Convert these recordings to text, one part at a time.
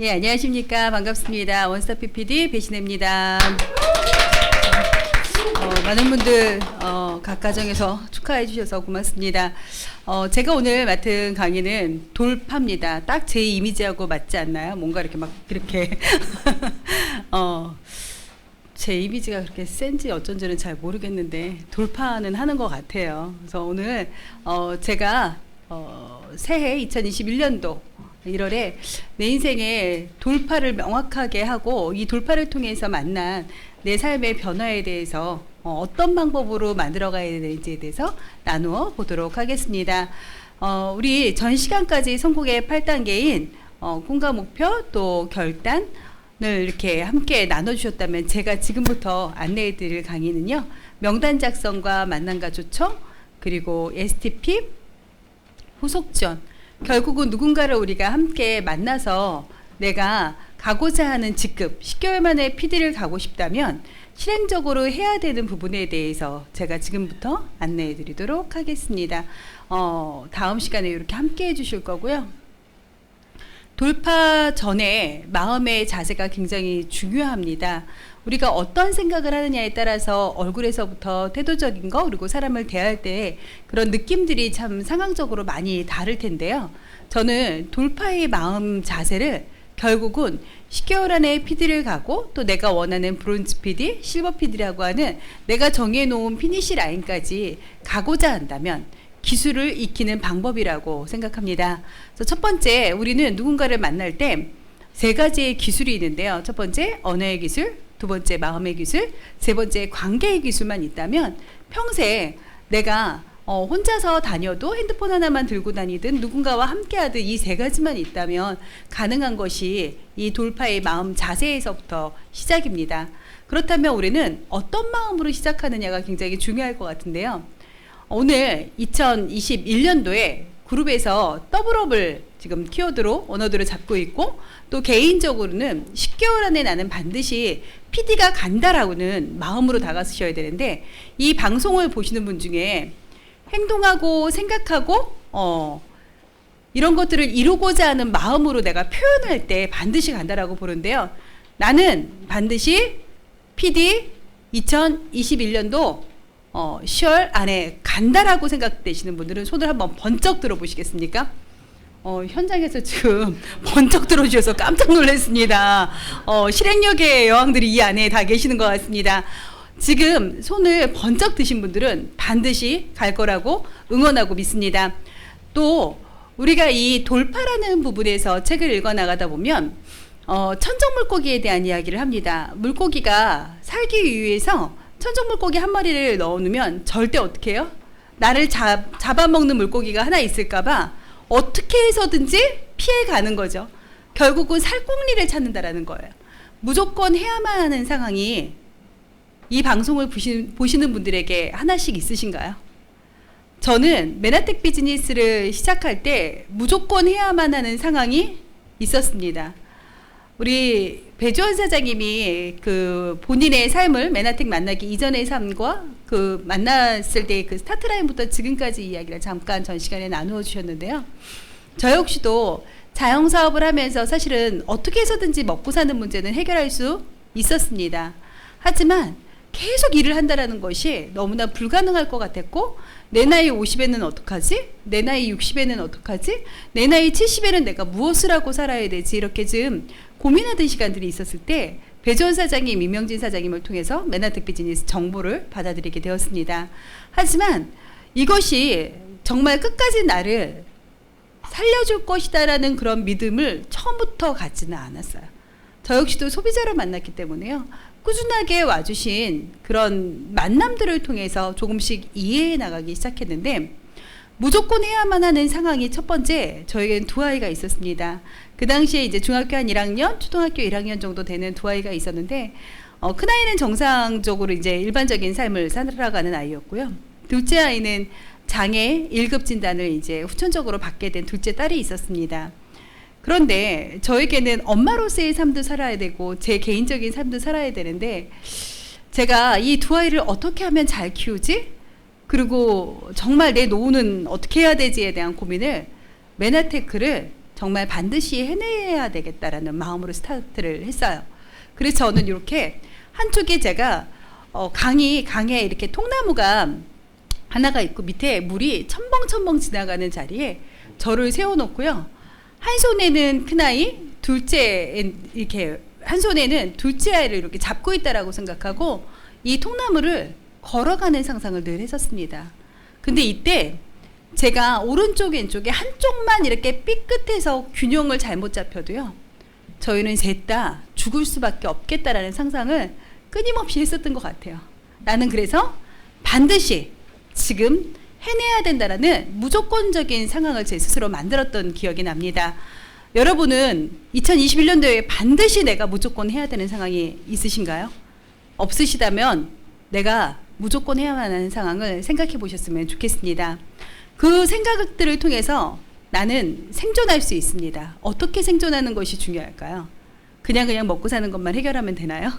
예, 안녕하십니까. 반갑습니다. 원스톱 PPD 배신혜입니다. 많은 분들 각 가정에서 축하해 주셔서 고맙습니다. 제가 오늘 맡은 강의는 돌파입니다. 딱 제 이미지하고 맞지 않나요? 뭔가 이렇게 막 이렇게 제 이미지가 그렇게 센지 어쩐지는 잘 모르겠는데 돌파는 하는 것 같아요. 그래서 오늘 제가 새해 2021년도 1월에 내 인생의 돌파를 명확하게 하고 이 돌파를 통해서 만난 내 삶의 변화에 대해서 어떤 방법으로 만들어가야 되는지에 대해서 나누어 보도록 하겠습니다. 우리 전 시간까지 성공의 8단계인 꿈과 목표 또 결단을 이렇게 함께 나눠주셨다면 제가 지금부터 안내해드릴 강의는요. 명단 작성과 만남과 초청 그리고 STP 후속 지원 결국은 누군가를 우리가 함께 만나서 내가 가고자 하는 직급 10개월 만에 PD를 가고 싶다면 실행적으로 해야 되는 부분에 대해서 제가 지금부터 안내해 드리도록 하겠습니다. 다음 시간에 이렇게 함께 해 주실 거고요. 돌파 전에 마음의 자세가 굉장히 중요합니다. 우리가 어떤 생각을 하느냐에 따라서 얼굴에서부터 태도적인 거 그리고 사람을 대할 때 그런 느낌들이 참 상황적으로 많이 다를 텐데요. 저는 돌파의 마음 자세를 결국은 10개월 안에 PD를 가고 또 내가 원하는 브론즈 PD, 실버 PD라고 하는 내가 정해놓은 피니시 라인까지 가고자 한다면 기술을 익히는 방법이라고 생각합니다. 그래서 첫 번째 우리는 누군가를 만날 때 세 가지의 기술이 있는데요. 첫 번째 언어의 기술, 두 번째 마음의 기술, 세 번째 관계의 기술만 있다면 평생 내가 혼자서 다녀도 핸드폰 하나만 들고 다니든 누군가와 함께 하든 이 세 가지만 있다면 가능한 것이 이 돌파의 마음 자세에서부터 시작입니다. 그렇다면 우리는 어떤 마음으로 시작하느냐가 굉장히 중요할 것 같은데요. 오늘 2021년도에 그룹에서 더블업을 지금 키워드로 원어들을 잡고 있고 또 개인적으로는 10개월 안에 나는 반드시 PD가 간다라고는 마음으로 다가서셔야 되는데 이 방송을 보시는 분 중에 행동하고 생각하고 이런 것들을 이루고자 하는 마음으로 내가 표현할 때 반드시 간다라고 보는데요. 나는 반드시 PD 2021년도 10월 안에 간다라고 생각되시는 분들은 손을 한번 번쩍 들어보시겠습니까? 현장에서 지금 번쩍 들어주셔서 깜짝 놀랐습니다. 실행력의 여왕들이 이 안에 다 계시는 것 같습니다. 지금 손을 번쩍 드신 분들은 반드시 갈 거라고 응원하고 믿습니다. 또 우리가 이 돌파라는 부분에서 책을 읽어 나가다 보면 천적 물고기에 대한 이야기를 합니다. 물고기가 살기 위해서 천적 물고기 한 마리를 넣어놓으면 절대 어떻게 해요? 나를 잡아먹는 물고기가 하나 있을까봐 어떻게 해서든지 피해가는 거죠. 결국은 살궁리를 찾는다라는 거예요. 무조건 해야만 하는 상황이 이 방송을 보시는 분들에게 하나씩 있으신가요? 저는 메나텍 비즈니스를 시작할 때 무조건 해야만 하는 상황이 있었습니다. 우리 배주원 사장님이 그 본인의 삶을 메나텍 만나기 이전의 삶과 그 만났을 때 그 스타트라인부터 지금까지 이야기를 잠깐 전 시간에 나누어 주셨는데요. 저 역시도 자영사업을 하면서 사실은 어떻게 해서든지 먹고 사는 문제는 해결할 수 있었습니다. 하지만 계속 일을 한다는 것이 너무나 불가능할 것 같았고 내 나이 50에는 어떡하지? 내 나이 60에는 어떡하지? 내 나이 70에는 내가 무엇을 하고 살아야 되지? 이렇게 좀 고민하던 시간들이 있었을 때 배주원 사장님, 이명진 사장님을 통해서 메나텍 비즈니스 정보를 받아들이게 되었습니다. 하지만 이것이 정말 끝까지 나를 살려줄 것이다라는 그런 믿음을 처음부터 갖지는 않았어요. 저 역시도 소비자를 만났기 때문에요. 꾸준하게 와주신 그런 만남들을 통해서 조금씩 이해해 나가기 시작했는데 무조건 해야만 하는 상황이 첫 번째 저에겐 두 아이가 있었습니다. 그 당시에 이제 중학교 한 1학년, 초등학교 1학년 정도 되는 두 아이가 있었는데 큰 아이는 정상적으로 이제 일반적인 삶을 살아가는 아이였고요. 둘째 아이는 장애 1급 진단을 이제 후천적으로 받게 된 둘째 딸이 있었습니다. 그런데 저에게는 엄마로서의 삶도 살아야 되고 제 개인적인 삶도 살아야 되는데 제가 이 두 아이를 어떻게 하면 잘 키우지? 그리고 정말 내 노후는 어떻게 해야 되지에 대한 고민을 메나테크를 정말 반드시 해내야 되겠다라는 마음으로 스타트를 했어요. 그래서 저는 이렇게 한쪽에 제가 강에 이렇게 통나무가 하나가 있고 밑에 물이 첨벙첨벙 지나가는 자리에 저를 세워놓고요. 한 손에는 큰아이, 둘째 이렇게 한 손에는 둘째 아이를 이렇게 잡고 있다라고 생각하고 이 통나무를 걸어가는 상상을 늘 했었습니다. 근데 이때 제가 오른쪽 왼쪽에 한쪽만 이렇게 삐끗해서 균형을 잘못 잡혀도요, 저희는 셋 다 죽을 수밖에 없겠다라는 상상을 끊임없이 했었던 것 같아요. 나는 그래서 반드시 지금 해내야 된다라는 무조건적인 상황을 제 스스로 만들었던 기억이 납니다. 여러분은 2021년도에 반드시 내가 무조건 해야 되는 상황이 있으신가요? 없으시다면 내가 무조건 해야만 하는 상황을 생각해 보셨으면 좋겠습니다. 그 생각들을 통해서 나는 생존할 수 있습니다. 어떻게 생존하는 것이 중요할까요? 그냥 먹고 사는 것만 해결하면 되나요?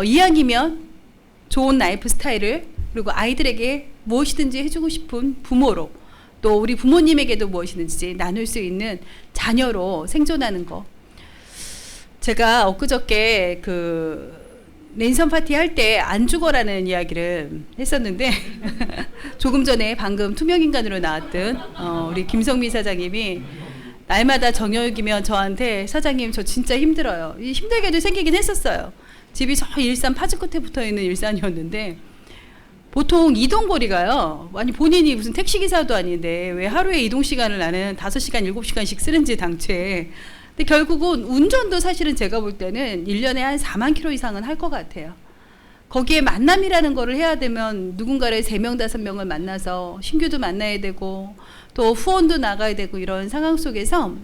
이왕이면 좋은 라이프 스타일을, 그리고 아이들에게 무엇이든지 해주고 싶은 부모로, 또 우리 부모님에게도 무엇이든지 나눌 수 있는 자녀로 생존하는 거. 제가 엊그저께 랜선 파티 할 때 안 죽어라는 이야기를 했었는데 조금 전에 방금 투명인간으로 나왔던 우리 김성미 사장님이 날마다 저녁이면 저한테 사장님 저 진짜 힘들어요. 힘들게도 생기긴 했었어요. 집이 저 일산 파주 끝에 붙어있는 일산이었는데 보통 이동거리가요, 아니 본인이 무슨 택시기사도 아닌데 왜 하루에 이동시간을 나는 5시간 7시간씩 쓰는지 당최. 근데 결국은 운전도 사실은 제가 볼 때는 1년에 한 4만 킬로 이상은 할 것 같아요. 거기에 만남이라는 거를 해야 되면 누군가를 3명 5명을 만나서 신규도 만나야 되고 또 후원도 나가야 되고 이런 상황 속에서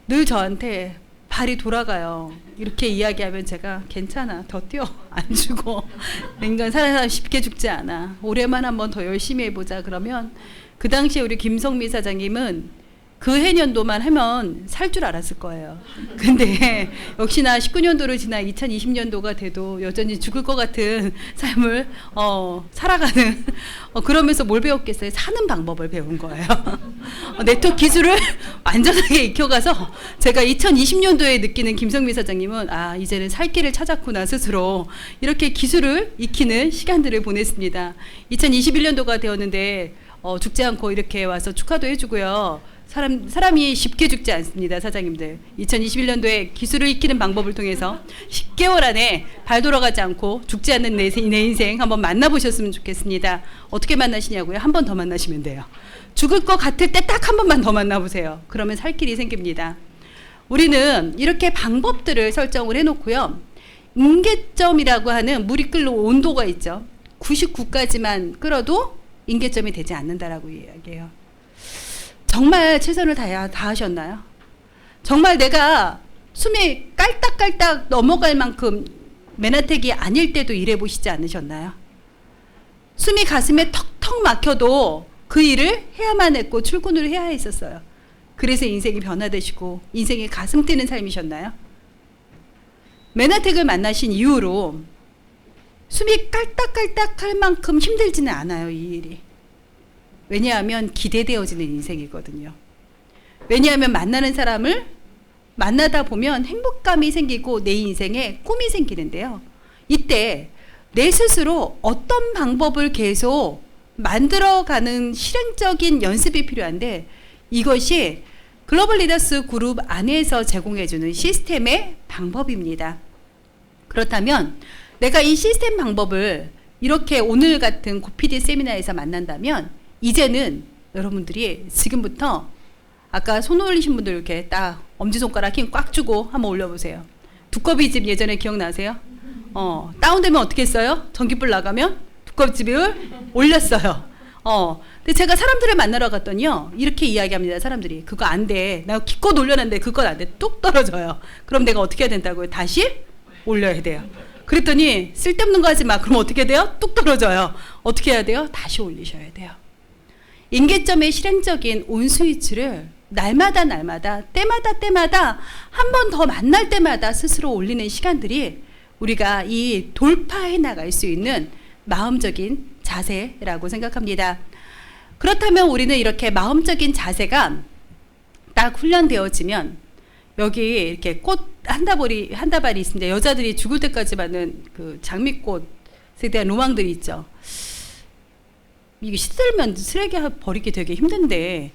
늘 저한테 발이 돌아가요. 이렇게 이야기하면 제가 괜찮아, 더 뛰어, 안 죽어. 인간 사는 사람 쉽게 죽지 않아. 올해만 한번 더 열심히 해보자. 그러면 그 당시에 우리 김성미 사장님은 그 해년도만 하면 살 줄 알았을 거예요. 근데 역시나 19년도를 지나 2020년도가 돼도 여전히 죽을 것 같은 삶을 살아가는, 그러면서 뭘 배웠겠어요? 사는 방법을 배운 거예요. 네트워크 기술을 완전하게 익혀가서 제가 2020년도에 느끼는 김성미 사장님은 이제는 살 길을 찾았구나 스스로, 이렇게 기술을 익히는 시간들을 보냈습니다. 2021년도가 되었는데 죽지 않고 이렇게 와서 축하도 해주고요. 사람이 쉽게 죽지 않습니다, 사장님들. 2021년도에 기술을 익히는 방법을 통해서 10개월 안에 발 돌아가지 않고 죽지 않는 내 인생 한번 만나보셨으면 좋겠습니다. 어떻게 만나시냐고요? 한 번 더 만나시면 돼요. 죽을 것 같을 때 딱 한 번만 더 만나보세요. 그러면 살 길이 생깁니다. 우리는 이렇게 방법들을 설정을 해놓고요. 임계점이라고 하는 물이 끓는 온도가 있죠. 99까지만 끓어도 임계점이 되지 않는다라고 이야기해요. 정말 최선을 다하셨나요? 정말 내가 숨이 깔딱깔딱 넘어갈 만큼 맨아택이 아닐 때도 일해보시지 않으셨나요? 숨이 가슴에 턱턱 막혀도 그 일을 해야만 했고 출근을 해야 했었어요. 그래서 인생이 변화되시고 인생이 가슴 뛰는 삶이셨나요? 맨아택을 만나신 이후로 숨이 깔딱깔딱할 만큼 힘들지는 않아요, 이 일이. 왜냐하면 기대되어지는 인생이거든요. 왜냐하면 만나는 사람을 만나다 보면 행복감이 생기고 내 인생에 꿈이 생기는데요. 이때 내 스스로 어떤 방법을 계속 만들어가는 실행적인 연습이 필요한데, 이것이 글로벌 리더스 그룹 안에서 제공해주는 시스템의 방법입니다. 그렇다면 내가 이 시스템 방법을 이렇게 오늘 같은 고피디 세미나에서 만난다면, 이제는 여러분들이 지금부터 아까 손 올리신 분들 이렇게 딱 엄지손가락 힘 꽉 주고 한번 올려보세요. 두꺼비집 예전에 기억나세요? 다운되면 어떻게 했어요? 전기불 나가면 두꺼비집을 올렸어요. 근데 제가 사람들을 만나러 갔더니요, 이렇게 이야기합니다. 사람들이 그거 안 돼. 나 기껏 올려놨는데 그건 안 돼. 뚝 떨어져요. 그럼 내가 어떻게 해야 된다고요? 다시 올려야 돼요. 그랬더니 쓸데없는 거 하지 마. 그럼 어떻게 돼요? 뚝 떨어져요. 어떻게 해야 돼요? 다시 올리셔야 돼요. 임계점의 실행적인 온 스위치를 날마다 때마다 한 번 더 만날 때마다 스스로 올리는 시간들이 우리가 이 돌파해 나갈 수 있는 마음적인 자세라고 생각합니다. 그렇다면 우리는 이렇게 마음적인 자세가 딱 훈련되어지면 여기 이렇게 꽃 한 다발이 있습니다. 여자들이 죽을 때까지 받는 그 장미꽃에 대한 로망들이 있죠. 이게 시들면 쓰레기 버리기 되게 힘든데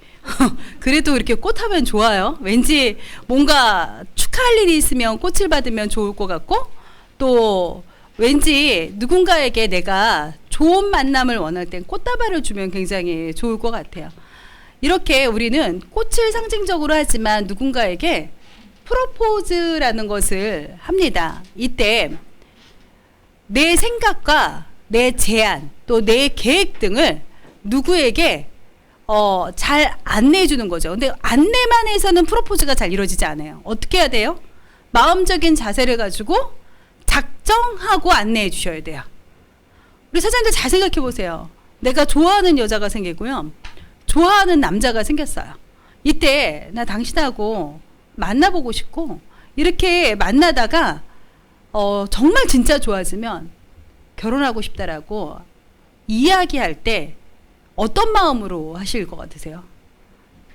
그래도 이렇게 꽃 하면 좋아요. 왠지 뭔가 축하할 일이 있으면 꽃을 받으면 좋을 것 같고, 또 왠지 누군가에게 내가 좋은 만남을 원할 땐 꽃다발을 주면 굉장히 좋을 것 같아요. 이렇게 우리는 꽃을 상징적으로 하지만 누군가에게 프로포즈라는 것을 합니다. 이때 내 생각과 내 제안 또 내 계획 등을 누구에게 잘 안내해 주는 거죠. 근데 안내만 해서는 프로포즈가 잘 이루어지지 않아요. 어떻게 해야 돼요? 마음적인 자세를 가지고 작정하고 안내해 주셔야 돼요. 우리 사장님들 잘 생각해 보세요. 내가 좋아하는 여자가 생기고요, 좋아하는 남자가 생겼어요. 이때 나 당신하고 만나보고 싶고, 이렇게 만나다가 정말 진짜 좋아지면 결혼하고 싶다라고 이야기할 때 어떤 마음으로 하실 것 같으세요?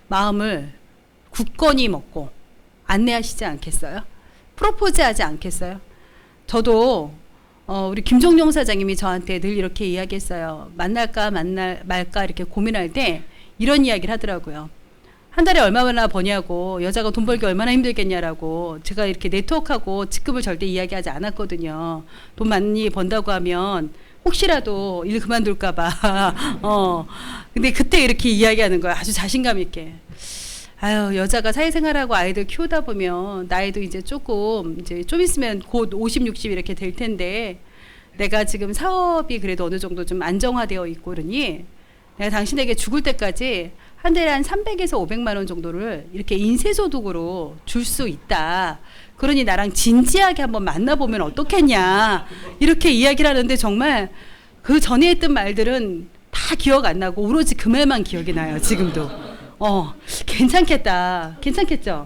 마음을 굳건히 먹고 안내하시지 않겠어요? 프로포즈 하지 않겠어요? 저도 우리 김종용 사장님이 저한테 늘 이렇게 이야기했어요. 만날까 말까 이렇게 고민할 때 이런 이야기를 하더라고요. 한 달에 얼마나 버냐고, 여자가 돈 벌기 얼마나 힘들겠냐라고. 제가 이렇게 네트워크하고 직급을 절대 이야기하지 않았거든요. 돈 많이 번다고 하면 혹시라도 일 그만둘까봐. 근데 그때 이렇게 이야기하는 거예요. 아주 자신감 있게. 아유, 여자가 사회생활하고 아이들 키우다 보면 나이도 이제 조금, 이제 좀 있으면 곧 50, 60 이렇게 될 텐데, 내가 지금 사업이 그래도 어느 정도 좀 안정화되어 있고 그러니 내가 당신에게 죽을 때까지 한 달에 한 300에서 500만 원 정도를 이렇게 인쇄소득으로 줄 수 있다. 그러니 나랑 진지하게 한번 만나보면 어떻겠냐. 이렇게 이야기를 하는데 정말 그 전에 했던 말들은 다 기억 안 나고 오로지 그 말만 기억이 나요. 지금도. 괜찮겠다. 괜찮겠죠?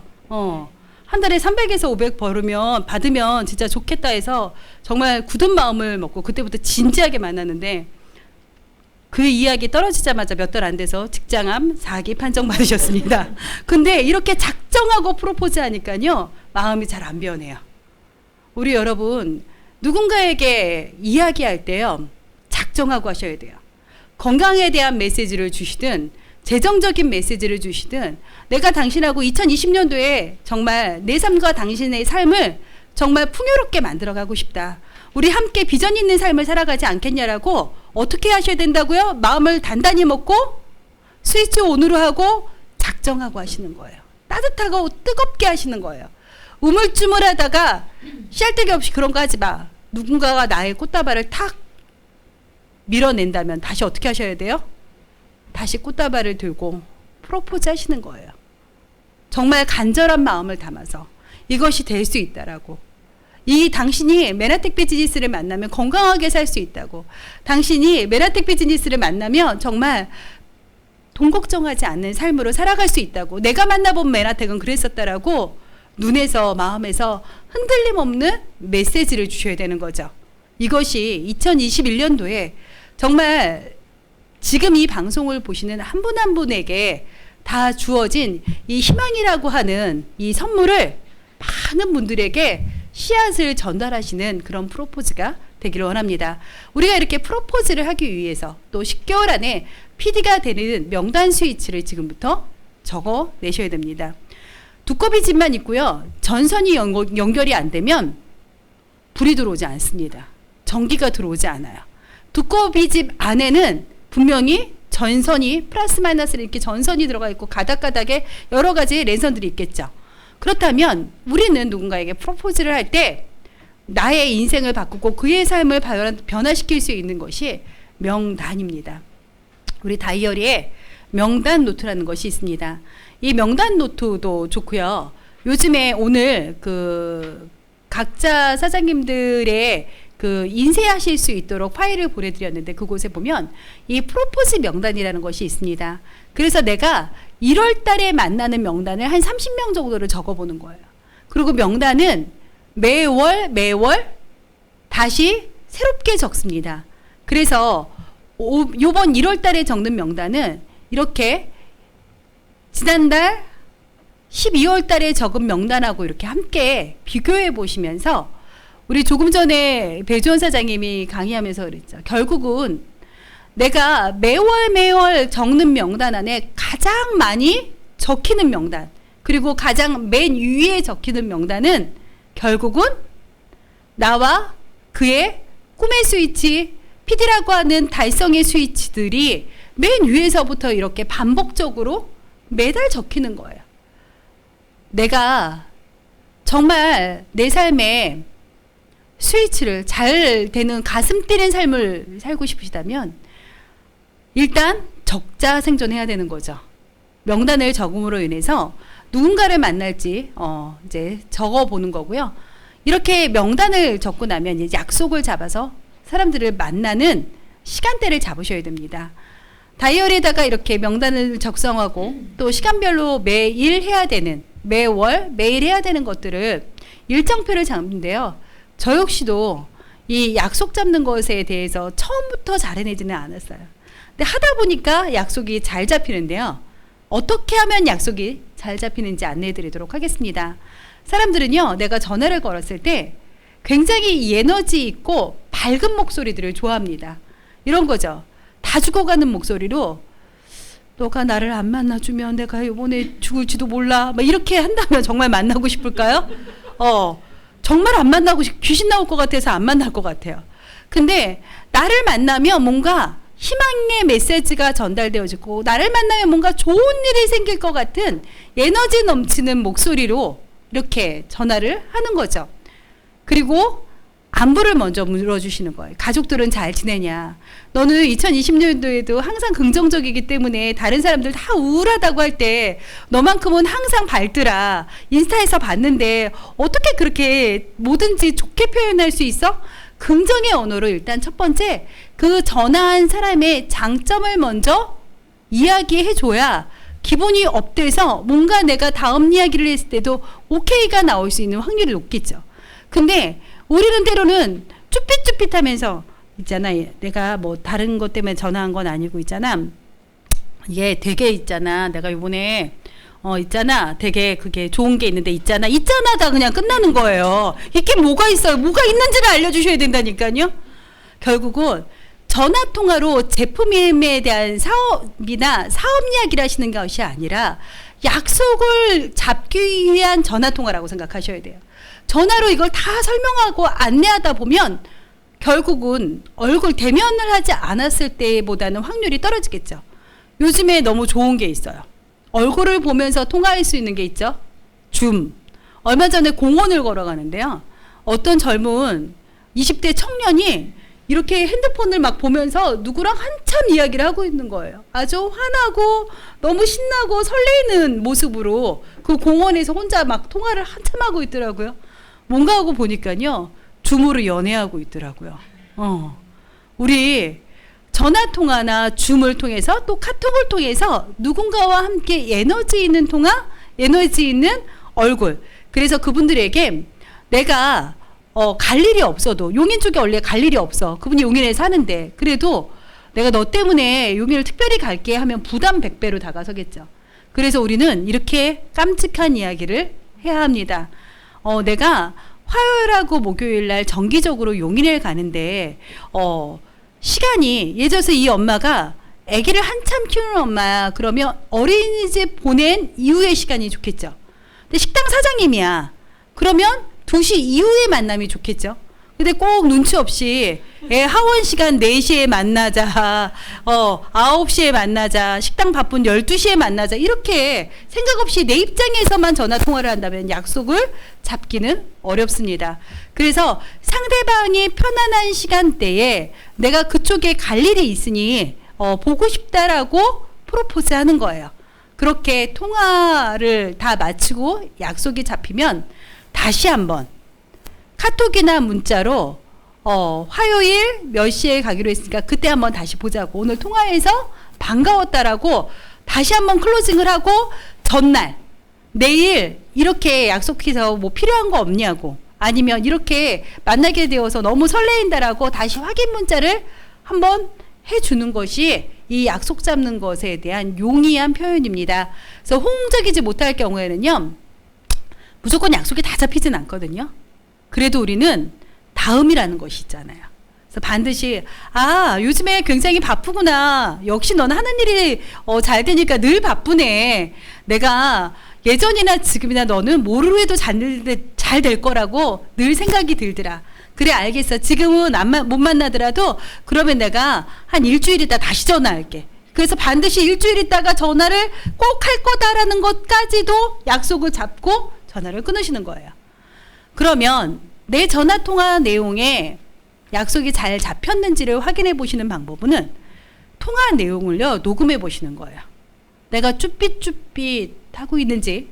한 달에 300에서 500 받으면 진짜 좋겠다 해서 정말 굳은 마음을 먹고 그때부터 진지하게 만났는데, 그 이야기 떨어지자마자 몇 달 안 돼서 직장암 4기 판정 받으셨습니다. 근데 이렇게 작정하고 프로포즈 하니까요, 마음이 잘 안 변해요. 우리 여러분, 누군가에게 이야기할 때요, 작정하고 하셔야 돼요. 건강에 대한 메시지를 주시든 재정적인 메시지를 주시든, 내가 당신하고 2020년도에 정말 내 삶과 당신의 삶을 정말 풍요롭게 만들어가고 싶다. 우리 함께 비전 있는 삶을 살아가지 않겠냐라고 어떻게 하셔야 된다고요? 마음을 단단히 먹고 스위치 온으로 하고 작정하고 하시는 거예요. 따뜻하고 뜨겁게 하시는 거예요. 우물쭈물하다가 씨알데기 없이 그런 거 하지 마. 누군가가 나의 꽃다발을 탁 밀어낸다면 다시 어떻게 하셔야 돼요? 다시 꽃다발을 들고 프로포즈 하시는 거예요. 정말 간절한 마음을 담아서 이것이 될 수 있다라고. 이 당신이 메나텍 비즈니스를 만나면 건강하게 살 수 있다고. 당신이 메나텍 비즈니스를 만나면 정말 돈 걱정하지 않는 삶으로 살아갈 수 있다고. 내가 만나본 메나텍은 그랬었다라고 눈에서 마음에서 흔들림 없는 메시지를 주셔야 되는 거죠. 이것이 2021년도에 정말 지금 이 방송을 보시는 한 분 한 분에게 다 주어진 이 희망이라고 하는 이 선물을 많은 분들에게 씨앗을 전달하시는 그런 프로포즈가 되기를 원합니다. 우리가 이렇게 프로포즈를 하기 위해서 또 10개월 안에 PD가 되는 명단 스위치를 지금부터 적어 내셔야 됩니다. 두꺼비 집만 있고요, 전선이 연결이 안 되면 불이 들어오지 않습니다. 전기가 들어오지 않아요. 두꺼비 집 안에는 분명히 전선이 플러스 마이너스 이렇게 전선이 들어가 있고 가닥가닥에 여러 가지 랜선들이 있겠죠. 그렇다면 우리는 누군가에게 프로포즈를 할 때 나의 인생을 바꾸고 그의 삶을 변화시킬 수 있는 것이 명단입니다. 우리 다이어리에 명단 노트라는 것이 있습니다. 이 명단 노트도 좋고요. 요즘에 오늘 그 각자 사장님들의 그 인쇄하실 수 있도록 파일을 보내드렸는데, 그곳에 보면 이 프로포즈 명단이라는 것이 있습니다. 그래서 내가 1월 달에 만나는 명단을 한 30명 정도를 적어보는 거예요. 그리고 명단은 매월 다시 새롭게 적습니다. 그래서 요번 1월 달에 적는 명단은 이렇게 지난달 12월 달에 적은 명단하고 이렇게 함께 비교해 보시면서 우리 조금 전에 배주원 사장님이 강의하면서 그랬죠. 결국은 내가 매월 적는 명단 안에 가장 많이 적히는 명단, 그리고 가장 맨 위에 적히는 명단은 결국은 나와 그의 꿈의 스위치, PD라고 하는 달성의 스위치들이 맨 위에서부터 이렇게 반복적으로 매달 적히는 거예요. 내가 정말 내 삶에 스위치를 잘 되는 가슴 뛰는 삶을 살고 싶으시다면 일단 적자 생존해야 되는 거죠. 명단을 적음으로 인해서 누군가를 만날지 이제 적어보는 거고요. 이렇게 명단을 적고 나면 이제 약속을 잡아서 사람들을 만나는 시간대를 잡으셔야 됩니다. 다이어리에다가 이렇게 명단을 작성하고 또 시간별로 매일 해야 되는, 매월, 매일 해야 되는 것들을 일정표를 잡는데요. 저 역시도 이 약속 잡는 것에 대해서 처음부터 잘 해내지는 않았어요. 근데 하다 보니까 약속이 잘 잡히는데요. 어떻게 하면 약속이 잘 잡히는지 안내해 드리도록 하겠습니다. 사람들은요, 내가 전화를 걸었을 때 굉장히 에너지 있고 밝은 목소리들을 좋아합니다. 이런 거죠. 다 죽어가는 목소리로 너가 나를 안 만나주면 내가 이번에 죽을지도 몰라. 막 이렇게 한다면 정말 만나고 싶을까요? 정말 안 만나고 귀신 나올 것 같아서 안 만날 것 같아요. 근데 나를 만나면 뭔가 희망의 메시지가 전달되어지고 나를 만나면 뭔가 좋은 일이 생길 것 같은 에너지 넘치는 목소리로 이렇게 전화를 하는 거죠. 그리고 안부를 먼저 물어주시는 거예요. 가족들은 잘 지내냐? 너는 2020년도에도 항상 긍정적이기 때문에 다른 사람들 다 우울하다고 할 때 너만큼은 항상 밝더라. 인스타에서 봤는데 어떻게 그렇게 뭐든지 좋게 표현할 수 있어? 긍정의 언어로 일단 첫 번째 그 전화한 사람의 장점을 먼저 이야기해줘야 기분이 업돼서 뭔가 내가 다음 이야기를 했을 때도 오케이가 나올 수 있는 확률이 높겠죠. 근데 우리는 때로는 쭈삣쭈삣하면서 있잖아. 내가 뭐 다른 것 때문에 전화한 건 아니고 있잖아. 얘 되게 있잖아. 내가 이번에 있잖아. 되게 그게 좋은 게 있는데 있잖아. 다 그냥 끝나는 거예요. 이게 뭐가 있어요? 뭐가 있는지를 알려주셔야 된다니까요. 결국은 전화통화로 제품에 대한 사업이나 사업 이야기를 하시는 것이 아니라 약속을 잡기 위한 전화통화라고 생각하셔야 돼요. 전화로 이걸 다 설명하고 안내하다 보면 결국은 얼굴 대면을 하지 않았을 때보다는 확률이 떨어지겠죠. 요즘에 너무 좋은 게 있어요. 얼굴을 보면서 통화할 수 있는 게 있죠. 줌. 얼마 전에 공원을 걸어가는데요. 어떤 젊은 20대 청년이 이렇게 핸드폰을 막 보면서 누구랑 한참 이야기를 하고 있는 거예요. 아주 화나고 너무 신나고 설레이는 모습으로 그 공원에서 혼자 막 통화를 한참 하고 있더라고요. 뭔가 하고 보니까요. 줌으로 연애하고 있더라고요. 우리 전화통화나 줌을 통해서 또 카톡을 통해서 누군가와 함께 에너지 있는 통화, 에너지 있는 얼굴. 그래서 그분들에게 내가 갈 일이 없어도 용인 쪽에 원래 갈 일이 없어. 그분이 용인에 사는데 그래도 내가 너 때문에 용인을 특별히 갈게 하면 부담 100배로 다가서겠죠. 그래서 우리는 이렇게 깜찍한 이야기를 해야 합니다. 내가 화요일하고 목요일날 정기적으로 용인을 가는데 시간이 예를 들어서 이 엄마가 아기를 한참 키우는 엄마야. 그러면 어린이집 보낸 이후의 시간이 좋겠죠. 근데 식당 사장님이야. 그러면 2시 이후에 만남이 좋겠죠. 근데 꼭 눈치 없이 하원 시간 4시에 만나자, 9시에 만나자, 식당 바쁜 12시에 만나자 이렇게 생각 없이 내 입장에서만 전화 통화를 한다면 약속을 잡기는 어렵습니다. 그래서 상대방이 편안한 시간대에 내가 그쪽에 갈 일이 있으니 보고 싶다라고 프로포즈 하는 거예요. 그렇게 통화를 다 마치고 약속이 잡히면 다시 한번 카톡이나 문자로 화요일 몇 시에 가기로 했으니까 그때 한번 다시 보자고, 오늘 통화해서 반가웠다라고 다시 한번 클로징을 하고 전날 내일 이렇게 약속해서 뭐 필요한 거 없냐고, 아니면 이렇게 만나게 되어서 너무 설레인다라고 다시 확인 문자를 한번 해주는 것이 이 약속 잡는 것에 대한 용이한 표현입니다. 그래서 호응적이지 못할 경우에는요, 무조건 약속이 다 잡히진 않거든요. 그래도 우리는 다음이라는 것이 있잖아요. 그래서 반드시 요즘에 굉장히 바쁘구나. 역시 너는 하는 일이 잘 되니까 늘 바쁘네. 내가 예전이나 지금이나 너는 뭐로 해도 잘 될 거라고 늘 생각이 들더라. 그래 알겠어. 지금은 못 만나더라도 그러면 내가 한 일주일 있다 다시 전화할게. 그래서 반드시 일주일 있다가 전화를 꼭 할 거다라는 것까지도 약속을 잡고 전화를 끊으시는 거예요. 그러면 내 전화통화 내용에 약속이 잘 잡혔는지를 확인해 보시는 방법은 통화 내용을요, 녹음해 보시는 거예요. 내가 쭈삣쭈삣 하고 있는지,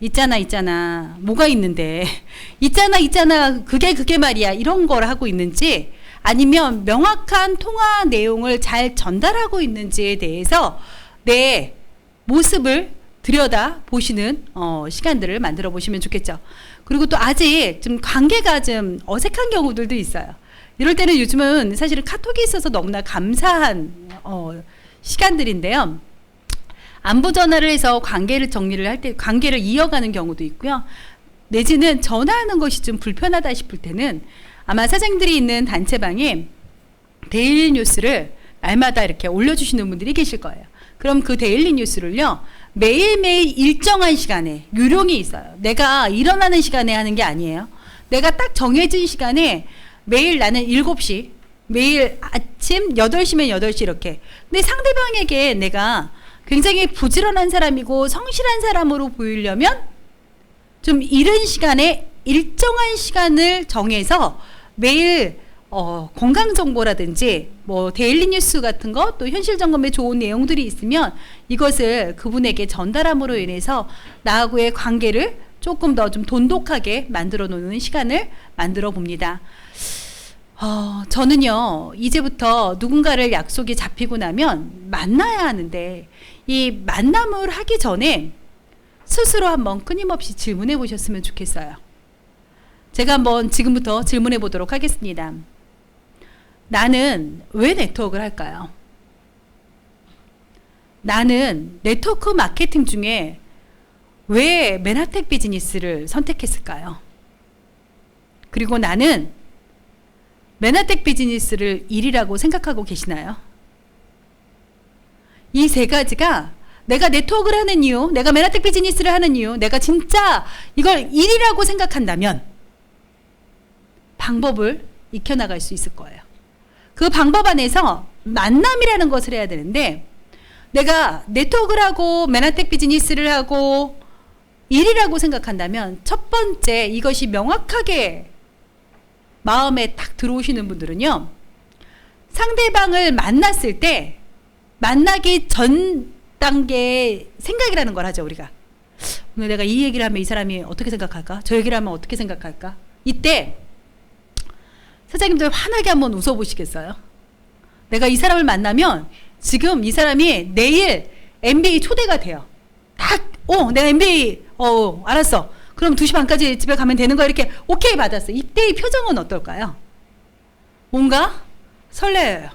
있잖아 뭐가 있는데, 있잖아 그게 말이야 이런 걸 하고 있는지, 아니면 명확한 통화 내용을 잘 전달하고 있는지에 대해서 내 모습을 들여다 보시는 시간들을 만들어 보시면 좋겠죠. 그리고 또 아직 좀 관계가 좀 어색한 경우들도 있어요. 이럴 때는 요즘은 사실은 카톡이 있어서 너무나 감사한 시간들인데요. 안부 전화를 해서 관계를 정리를 할 때 관계를 이어가는 경우도 있고요. 내지는 전화하는 것이 좀 불편하다 싶을 때는 아마 사장님들이 있는 단체방에 데일리 뉴스를 날마다 이렇게 올려주시는 분들이 계실 거예요. 그럼 그 데일리 뉴스를요, 매일매일 일정한 시간에 요령이 있어요. 내가 일어나는 시간에 하는 게 아니에요. 내가 딱 정해진 시간에 매일 나는 7시, 매일 아침 8시면 8시 이렇게. 근데 상대방에게 내가 굉장히 부지런한 사람이고 성실한 사람으로 보이려면 좀 이른 시간에 일정한 시간을 정해서 매일 건강 정보라든지 뭐 데일리 뉴스 같은 거, 또 현실 점검에 좋은 내용들이 있으면 이것을 그분에게 전달함으로 인해서 나하고의 관계를 조금 더 좀 돈독하게 만들어 놓는 시간을 만들어 봅니다. 저는요, 이제부터 누군가를 약속이 잡히고 나면 만나야 하는데, 이 만남을 하기 전에 스스로 한번 끊임없이 질문해 보셨으면 좋겠어요. 제가 한번 지금부터 질문해 보도록 하겠습니다. 나는 왜 네트워크를 할까요? 나는 네트워크 마케팅 중에 왜 맨하텍 비즈니스를 선택했을까요? 그리고 나는 맨하텍 비즈니스를 일이라고 생각하고 계시나요? 이 세 가지가 내가 네트워크를 하는 이유, 내가 맨하텍 비즈니스를 하는 이유, 내가 진짜 이걸 일이라고 생각한다면 방법을 익혀나갈 수 있을 거예요. 그 방법 안에서 만남이라는 것을 해야 되는데, 내가 네트워크를 하고 맨하텍 비즈니스를 하고 일이라고 생각한다면 첫 번째, 이것이 명확하게 마음에 딱 들어오시는 분들은요, 상대방을 만났을 때 만나기 전 단계의 생각이라는 걸 하죠. 우리가 오늘 내가 이 얘기를 하면 이 사람이 어떻게 생각할까, 저 얘기를 하면 어떻게 생각할까. 이때 사장님들 환하게 한번 웃어보시겠어요? 내가 이 사람을 만나면 지금 이 사람이 내일 MBA 초대가 돼요. 딱 내가 MBA 알았어, 그럼 2시 반까지 집에 가면 되는 거야, 이렇게 오케이 받았어. 이때의 표정은 어떨까요? 뭔가 설레요.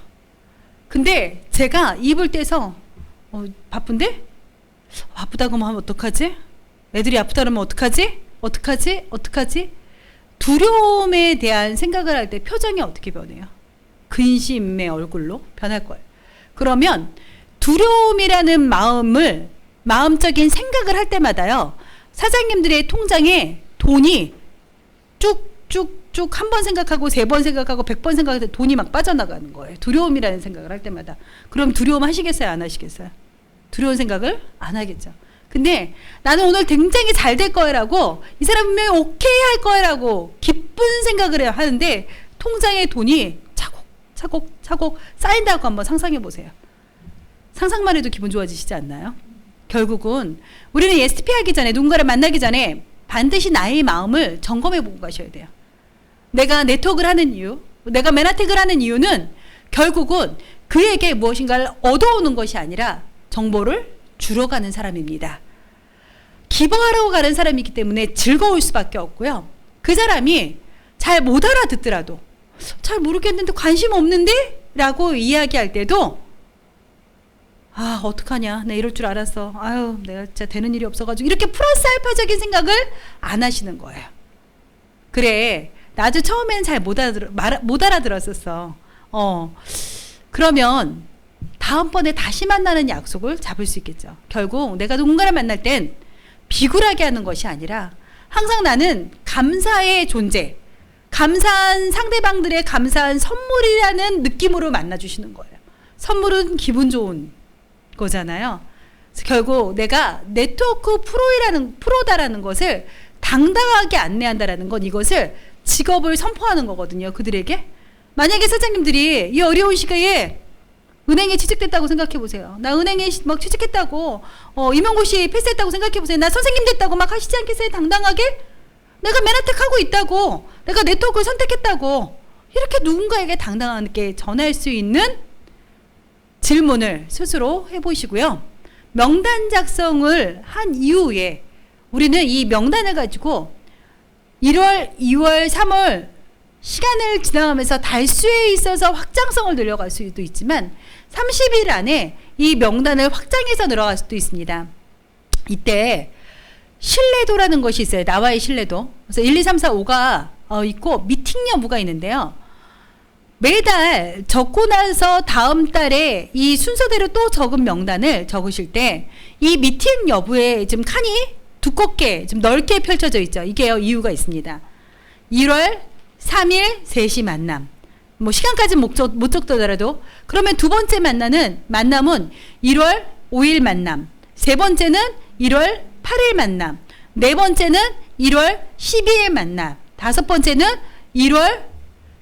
근데 제가 입을 떼서 바쁜데? 바쁘다고 하면 어떡하지? 애들이 아프다 그러면 어떡하지? 두려움에 대한 생각을 할 때 표정이 어떻게 변해요? 근심의 얼굴로 변할 거예요. 그러면 두려움이라는 마음적인 생각을 할 때마다요, 사장님들의 통장에 돈이 쭉쭉쭉 한 번 생각하고 3번 생각하고 100번 생각할 때 돈이 막 빠져나가는 거예요. 두려움이라는 생각을 할 때마다. 그럼 두려움 하시겠어요? 안 하시겠어요? 두려운 생각을 안 하겠죠. 근데 나는 오늘 굉장히 잘 될 거라고, 이 사람 분명히 오케이 할 거라고 기쁜 생각을 하는데 통장에 돈이 차곡차곡 쌓인다고 한번 상상해 보세요. 상상만 해도 기분 좋아지시지 않나요? 결국은 우리는 ESP 하기 전에, 누군가를 만나기 전에 반드시 나의 마음을 점검해 보고 가셔야 돼요. 내가 네트워크를 하는 이유, 내가 맨하텍을 하는 이유는 결국은 그에게 무엇인가를 얻어오는 것이 아니라 정보를 주러 가는 사람입니다. 기부하러 가는 사람이기 때문에 즐거울 수밖에 없고요. 그 사람이 잘 못 알아듣더라도, 잘 모르겠는데 관심 없는데? 라고 이야기할 때도 아, 어떡하냐. 내가 이럴 줄 알았어. 아유, 내가 진짜 되는 일이 없어가지고. 이렇게 플러스 알파적인 생각을 안 하시는 거예요. 그래. 나도 처음에는 잘 못 알아들었었어. 그러면 다음번에 다시 만나는 약속을 잡을 수 있겠죠. 결국 내가 누군가를 만날 땐 비굴하게 하는 것이 아니라 항상 나는 감사의 존재, 감사한 상대방들의 감사한 선물이라는 느낌으로 만나주시는 거예요. 선물은 기분 좋은 거잖아요. 그래서 결국 내가 네트워크 프로다라는 것을 당당하게 안내한다라는 건 이것을 직업을 선포하는 거거든요. 그들에게. 만약에 사장님들이 이 어려운 시기에 은행에 취직됐다고 생각해 보세요. 나 은행에 막 취직했다고, 임용고시 패스했다고 생각해 보세요. 나 선생님 됐다고 막 하시지 않겠어요? 당당하게? 내가 맨하텍 하고 있다고, 내가 네트워크를 선택했다고, 이렇게 누군가에게 당당하게 전할 수 있는 질문을 스스로 해보시고요. 명단 작성을 한 이후에 우리는 이 명단을 가지고 1월, 2월, 3월 시간을 지나가면서 달수에 있어서 확장성을 늘려갈 수도 있지만 30일 안에 이 명단을 확장해서 늘어갈 수도 있습니다. 이때 신뢰도라는 것이 있어요. 나와의 신뢰도. 그래서 1, 2, 3, 4, 5가 있고 미팅 여부가 있는데요. 매달 적고 나서 다음 달에 이 순서대로 또 적은 명단을 적으실 때 이 미팅 여부에 지금 칸이 두껍게 좀 넓게 펼쳐져 있죠. 이게요, 이유가 있습니다. 1월 3일 3시 만남. 뭐 시간까지는 못 적더라도 그러면 두 번째 만남은 1월 5일 만남. 세 번째는 1월 8일 만남. 네 번째는 1월 12일 만남. 다섯 번째는 1월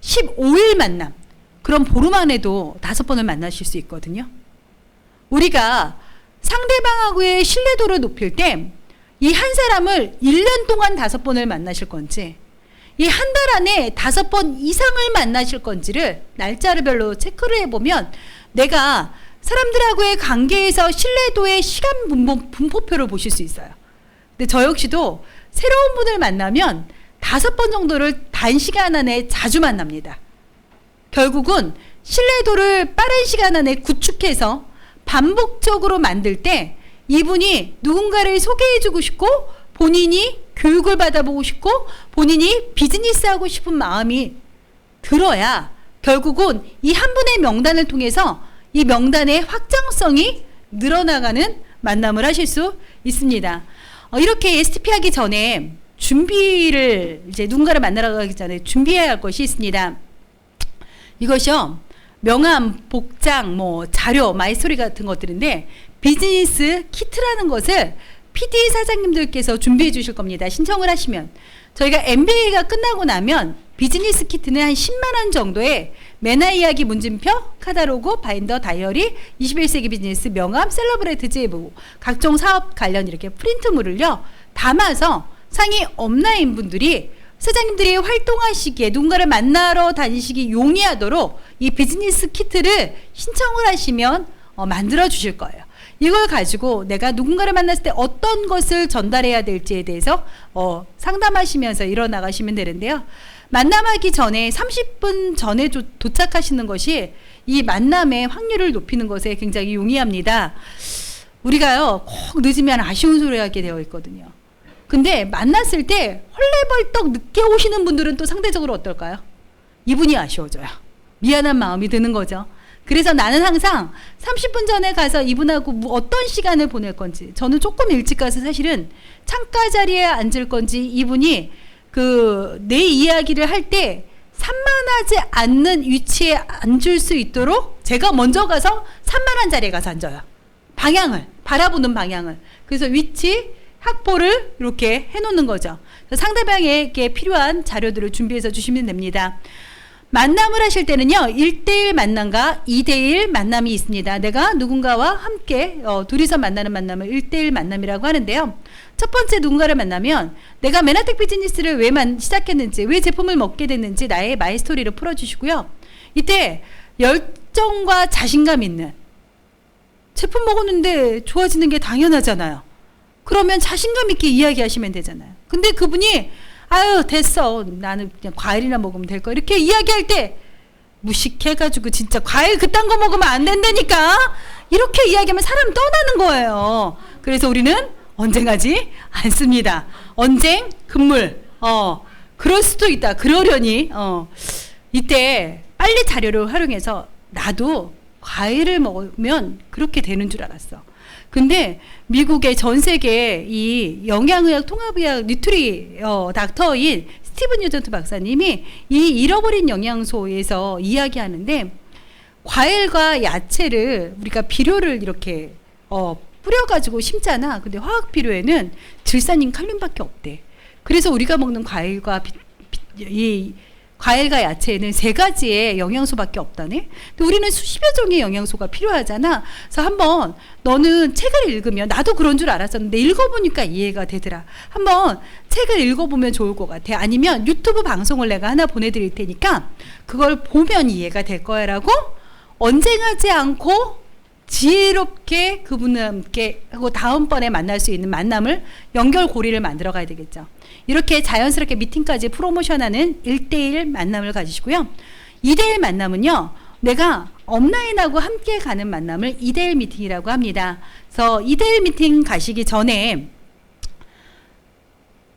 15일 만남. 그럼 보름 안에도 5번을 만나실 수 있거든요. 우리가 상대방하고의 신뢰도를 높일 때 이 한 사람을 1년 동안 5번을 만나실 건지 이 한 달 안에 5번 이상을 만나실 건지를 날짜별로 체크를 해보면 내가 사람들하고의 관계에서 신뢰도의 시간 분포표를 보실 수 있어요. 근데 저 역시도 새로운 분을 만나면 5번 정도를 단시간 안에 자주 만납니다. 결국은 신뢰도를 빠른 시간 안에 구축해서 반복적으로 만들 때 이분이 누군가를 소개해주고 싶고 본인이 교육을 받아보고 싶고 본인이 비즈니스하고 싶은 마음이 들어야 결국은 이 한 분의 명단을 통해서 이 명단의 확장성이 늘어나가는 만남을 하실 수 있습니다. 이렇게 STP 하기 전에 준비를 이제 누군가를 만나러 가기 전에 준비해야 할 것이 있습니다. 이것이요, 명함, 복장, 뭐 자료, 마이스토리 같은 것들인데 비즈니스 키트라는 것을 PD 사장님들께서 준비해 주실 겁니다. 신청을 하시면. 저희가 MBA가 끝나고 나면 비즈니스 키트는 한 10만 원 정도에 매너 이야기 문진표, 카탈로그, 바인더, 다이어리, 21세기 비즈니스, 명함, 셀러브레이트 제보, 각종 사업 관련 이렇게 프린트물을요 담아서 상위 업라인 분들이 사장님들이 활동하시기에 누군가를 만나러 다니시기 용이하도록 이 비즈니스 키트를 신청을 하시면 만들어 주실 거예요. 이걸 가지고 내가 누군가를 만났을 때 어떤 것을 전달해야 될지에 대해서 상담하시면서 일어나가시면 되는데요. 만남하기 전에 30분 전에 도착하시는 것이 이 만남의 확률을 높이는 것에 굉장히 용이합니다. 우리가요, 꼭 늦으면 아쉬운 소리 하게 되어 있거든요. 근데 만났을 때 헐레벌떡 늦게 오시는 분들은 또 상대적으로 어떨까요? 이분이 아쉬워져요. 미안한 마음이 드는 거죠. 그래서 나는 항상 30분 전에 가서 이분하고 어떤 시간을 보낼 건지, 저는 조금 일찍 가서 사실은 창가 자리에 앉을 건지, 이분이 내 이야기를 할 때 산만하지 않는 위치에 앉을 수 있도록 제가 먼저 가서 산만한 자리에 가서 앉아요. 바라보는 방향을. 그래서 위치 확보를 이렇게 해놓는 거죠. 상대방에게 필요한 자료들을 준비해서 주시면 됩니다. 만남을 하실 때는요, 1대1 만남과 2대1 만남이 있습니다. 내가 누군가와 함께 둘이서 만나는 만남을 1대1 만남이라고 하는데요. 첫 번째 누군가를 만나면 내가 맨하텍 비즈니스를 왜 시작했는지, 왜 제품을 먹게 됐는지 나의 마이스토리를 풀어주시고요. 이때 열정과 자신감 있는, 제품 먹었는데 좋아지는 게 당연하잖아요. 그러면 자신감 있게 이야기하시면 되잖아요. 근데 그분이 아유 됐어, 나는 그냥 과일이나 먹으면 될 거, 이렇게 이야기할 때 무식해가지고 진짜 과일 그딴 거 먹으면 안 된다니까, 이렇게 이야기하면 사람 떠나는 거예요. 그래서 우리는 언쟁하지 않습니다. 언쟁, 금물. 그럴 수도 있다. 그러려니 이때 빨리 자료를 활용해서 나도 과일을 먹으면 그렇게 되는 줄 알았어. 근데 미국의 전 세계 이 영양의학 통합의학 뉴트리 닥터인 스티븐 뉴턴트 박사님이 이 잃어버린 영양소에서 이야기하는데, 과일과 야채를 우리가 비료를 이렇게 뿌려가지고 심잖아. 근데 화학 비료에는 질산인 칼륨밖에 없대. 그래서 우리가 먹는 과일과 이 과일과 야채에는 3가지의 영양소밖에 없다네. 근데 우리는 수십여 종의 영양소가 필요하잖아. 그래서 한번 너는 책을 읽으면, 나도 그런 줄 알았었는데 읽어보니까 이해가 되더라. 한번 책을 읽어보면 좋을 것 같아. 아니면 유튜브 방송을 내가 하나 보내드릴 테니까 그걸 보면 이해가 될 거야 라고, 언쟁하지 않고 지혜롭게 그분과 함께 하고 다음번에 만날 수 있는 만남을, 연결고리를 만들어 가야 되겠죠. 이렇게 자연스럽게 미팅까지 프로모션하는 1대1 만남을 가지시고요. 2대1 만남은요, 내가 업라인하고 함께 가는 만남을 2대1 미팅이라고 합니다. 그래서 2대1 미팅 가시기 전에,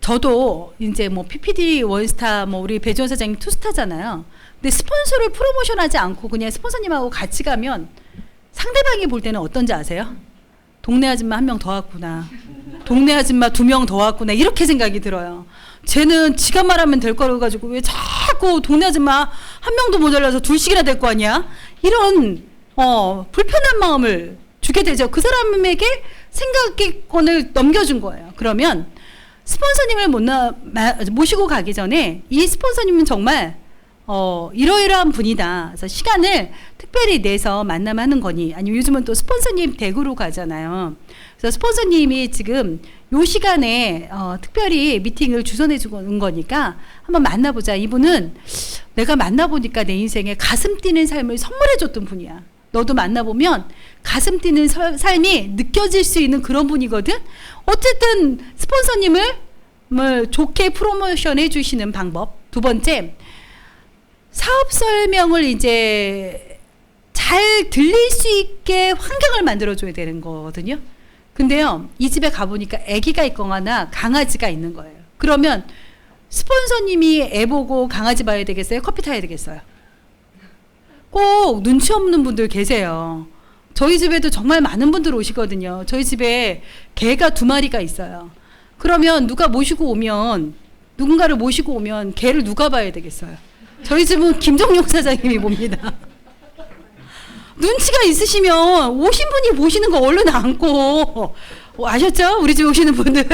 저도 이제 뭐 PPD 원스타, 뭐 우리 배지원 사장님 투스타잖아요. 근데 스폰서를 프로모션하지 않고 그냥 스폰서님하고 같이 가면 상대방이 볼 때는 어떤지 아세요? 동네 아줌마 1명 더 왔구나. 동네 아줌마 2명 더 왔구나. 이렇게 생각이 들어요. 쟤는 지가 말하면 될 거라고 가지고 왜 자꾸 동네 아줌마 1명도 모자라서 2씩이나 될 거 아니야? 이런 불편한 마음을 주게 되죠. 그 사람에게 생각권을 넘겨준 거예요. 그러면 스폰서님을 모시고 가기 전에 이 스폰서님은 정말 이러이러한 분이다. 그래서 시간을 특별히 내서 만남하는 거니, 아니면 요즘은 또 스폰서님 댁으로 가잖아요. 그래서 스폰서님이 지금 요 시간에 특별히 미팅을 주선해 주는 거니까 한번 만나보자. 이분은 내가 만나보니까 내 인생에 가슴 뛰는 삶을 선물해 줬던 분이야. 너도 만나보면 가슴 뛰는 삶이 느껴질 수 있는 그런 분이거든. 어쨌든 스폰서님을 좋게 프로모션 해주시는 방법. 2번째, 사업 설명을 이제 잘 들릴 수 있게 환경을 만들어줘야 되는 거거든요. 근데요, 이 집에 가보니까 아기가 있거나 강아지가 있는 거예요. 그러면 스폰서님이 애 보고 강아지 봐야 되겠어요? 커피 타야 되겠어요? 꼭 눈치 없는 분들 계세요. 저희 집에도 정말 많은 분들 오시거든요. 저희 집에 개가 2마리가 있어요. 그러면 누군가를 모시고 오면 개를 누가 봐야 되겠어요? 저희 집은 김정용 사장님이 봅니다. 눈치가 있으시면 오신 분이 보시는 거 얼른 안고, 아셨죠? 우리 집 오시는 분들.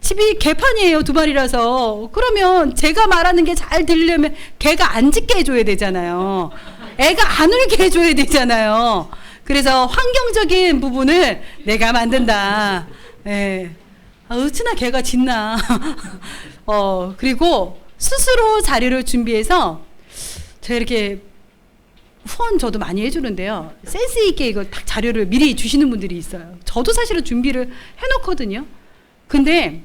집이 개판이에요. 2마리라서. 그러면 제가 말하는 게 잘 들리려면 개가 안 짖게 해줘야 되잖아요. 애가 안 울게 해줘야 되잖아요. 그래서 환경적인 부분을 내가 만든다. 예. 어찌나 개가 짖나. 그리고 스스로 자료를 준비해서, 제가 이렇게 후원 저도 많이 해주는데요. 센스 있게 이거 딱 자료를 미리 주시는 분들이 있어요. 저도 사실은 준비를 해놓거든요. 근데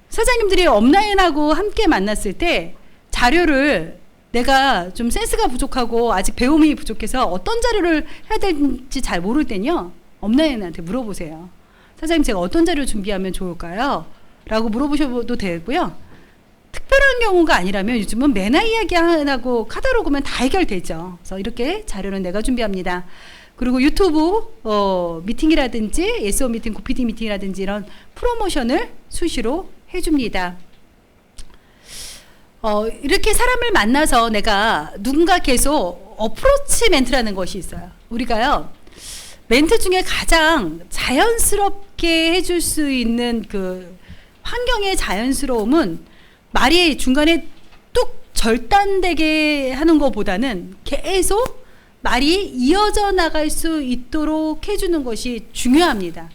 사장님들이 업라인하고 함께 만났을 때 자료를, 내가 좀 센스가 부족하고 아직 배움이 부족해서 어떤 자료를 해야 될지 잘 모를 땐요, 업라인한테 물어보세요. 사장님, 제가 어떤 자료를 준비하면 좋을까요? 라고 물어보셔도 되고요. 특별한 경우가 아니라면 요즘은 매너 이야기 하고 카탈로그면 다 해결되죠. 그래서 이렇게 자료는 내가 준비합니다. 그리고 유튜브 미팅이라든지 SO 미팅, 고PD 미팅이라든지 이런 프로모션을 수시로 해줍니다. 이렇게 사람을 만나서 내가 누군가 계속 어프로치 멘트라는 것이 있어요. 우리가요, 멘트 중에 가장 자연스럽게 해줄 수 있는 그 환경의 자연스러움은, 말이 중간에 뚝 절단되게 하는 것보다는 계속 말이 이어져 나갈 수 있도록 해주는 것이 중요합니다.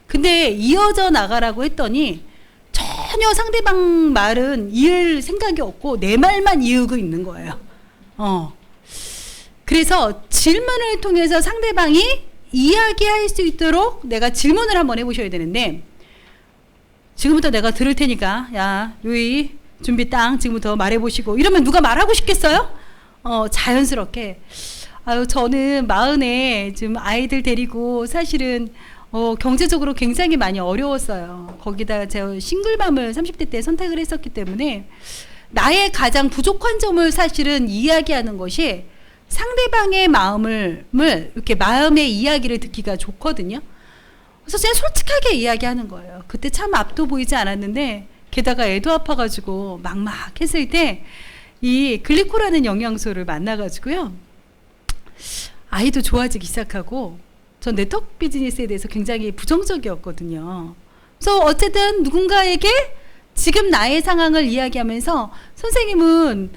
근데 이어져 나가라고 했더니 전혀 상대방 말은 이을 생각이 없고 내 말만 이으고 있는 거예요. 그래서 질문을 통해서 상대방이 이야기할 수 있도록 내가 질문을 한번 해보셔야 되는데, 지금부터 내가 들을 테니까, 야, 요이 준비 땅 지금부터 말해보시고, 이러면 누가 말하고 싶겠어요? 자연스럽게, 아유, 저는 마흔에 좀 아이들 데리고 사실은 경제적으로 굉장히 많이 어려웠어요. 거기다가 제가 싱글맘을 30대 때 선택을 했었기 때문에 나의 가장 부족한 점을 사실은 이야기하는 것이 상대방의 마음을 이렇게 마음의 이야기를 듣기가 좋거든요. 그래서 그냥 솔직하게 이야기하는 거예요. 그때 참 앞도 보이지 않았는데 게다가 애도 아파가지고 막막했을 때 이 글리코라는 영양소를 만나가지고요. 아이도 좋아지기 시작하고 전 네트워크 비즈니스에 대해서 굉장히 부정적이었거든요. 그래서 어쨌든 누군가에게 지금 나의 상황을 이야기하면서 선생님은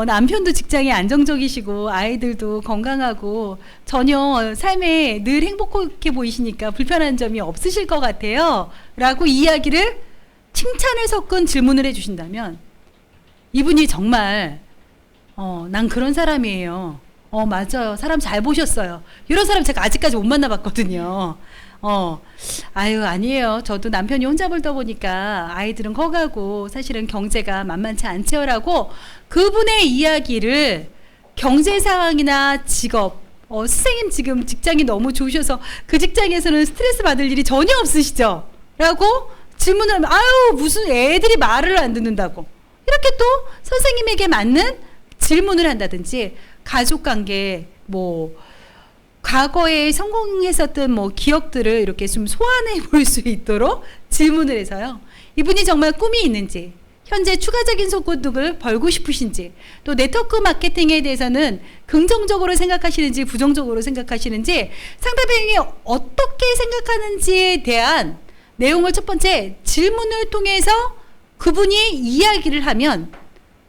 남편도 직장이 안정적이시고 아이들도 건강하고 전혀 삶에 늘 행복해 보이시니까 불편한 점이 없으실 것 같아요 라고 이야기를 칭찬을 섞은 질문을 해주신다면 이분이 정말 난 그런 사람이에요. 맞아요. 사람 잘 보셨어요. 이런 사람 제가 아직까지 못 만나봤거든요. 아유, 아니에요. 저도 남편이 혼자 벌다 보니까 아이들은 커가고 사실은 경제가 만만치 않지요라고 그분의 이야기를 경제 상황이나 직업, 선생님 지금 직장이 너무 좋으셔서 그 직장에서는 스트레스 받을 일이 전혀 없으시죠? 라고 질문을 하면 아유, 무슨 애들이 말을 안 듣는다고. 이렇게 또 선생님에게 맞는 질문을 한다든지 가족관계 과거에 성공했었던 기억들을 이렇게 좀 소환해 볼 수 있도록 질문을 해서요. 이분이 정말 꿈이 있는지, 현재 추가적인 소득을 벌고 싶으신지, 또 네트워크 마케팅에 대해서는 긍정적으로 생각하시는지 부정적으로 생각하시는지 상대방이 어떻게 생각하는지에 대한 내용을 첫 번째 질문을 통해서 그분이 이야기를 하면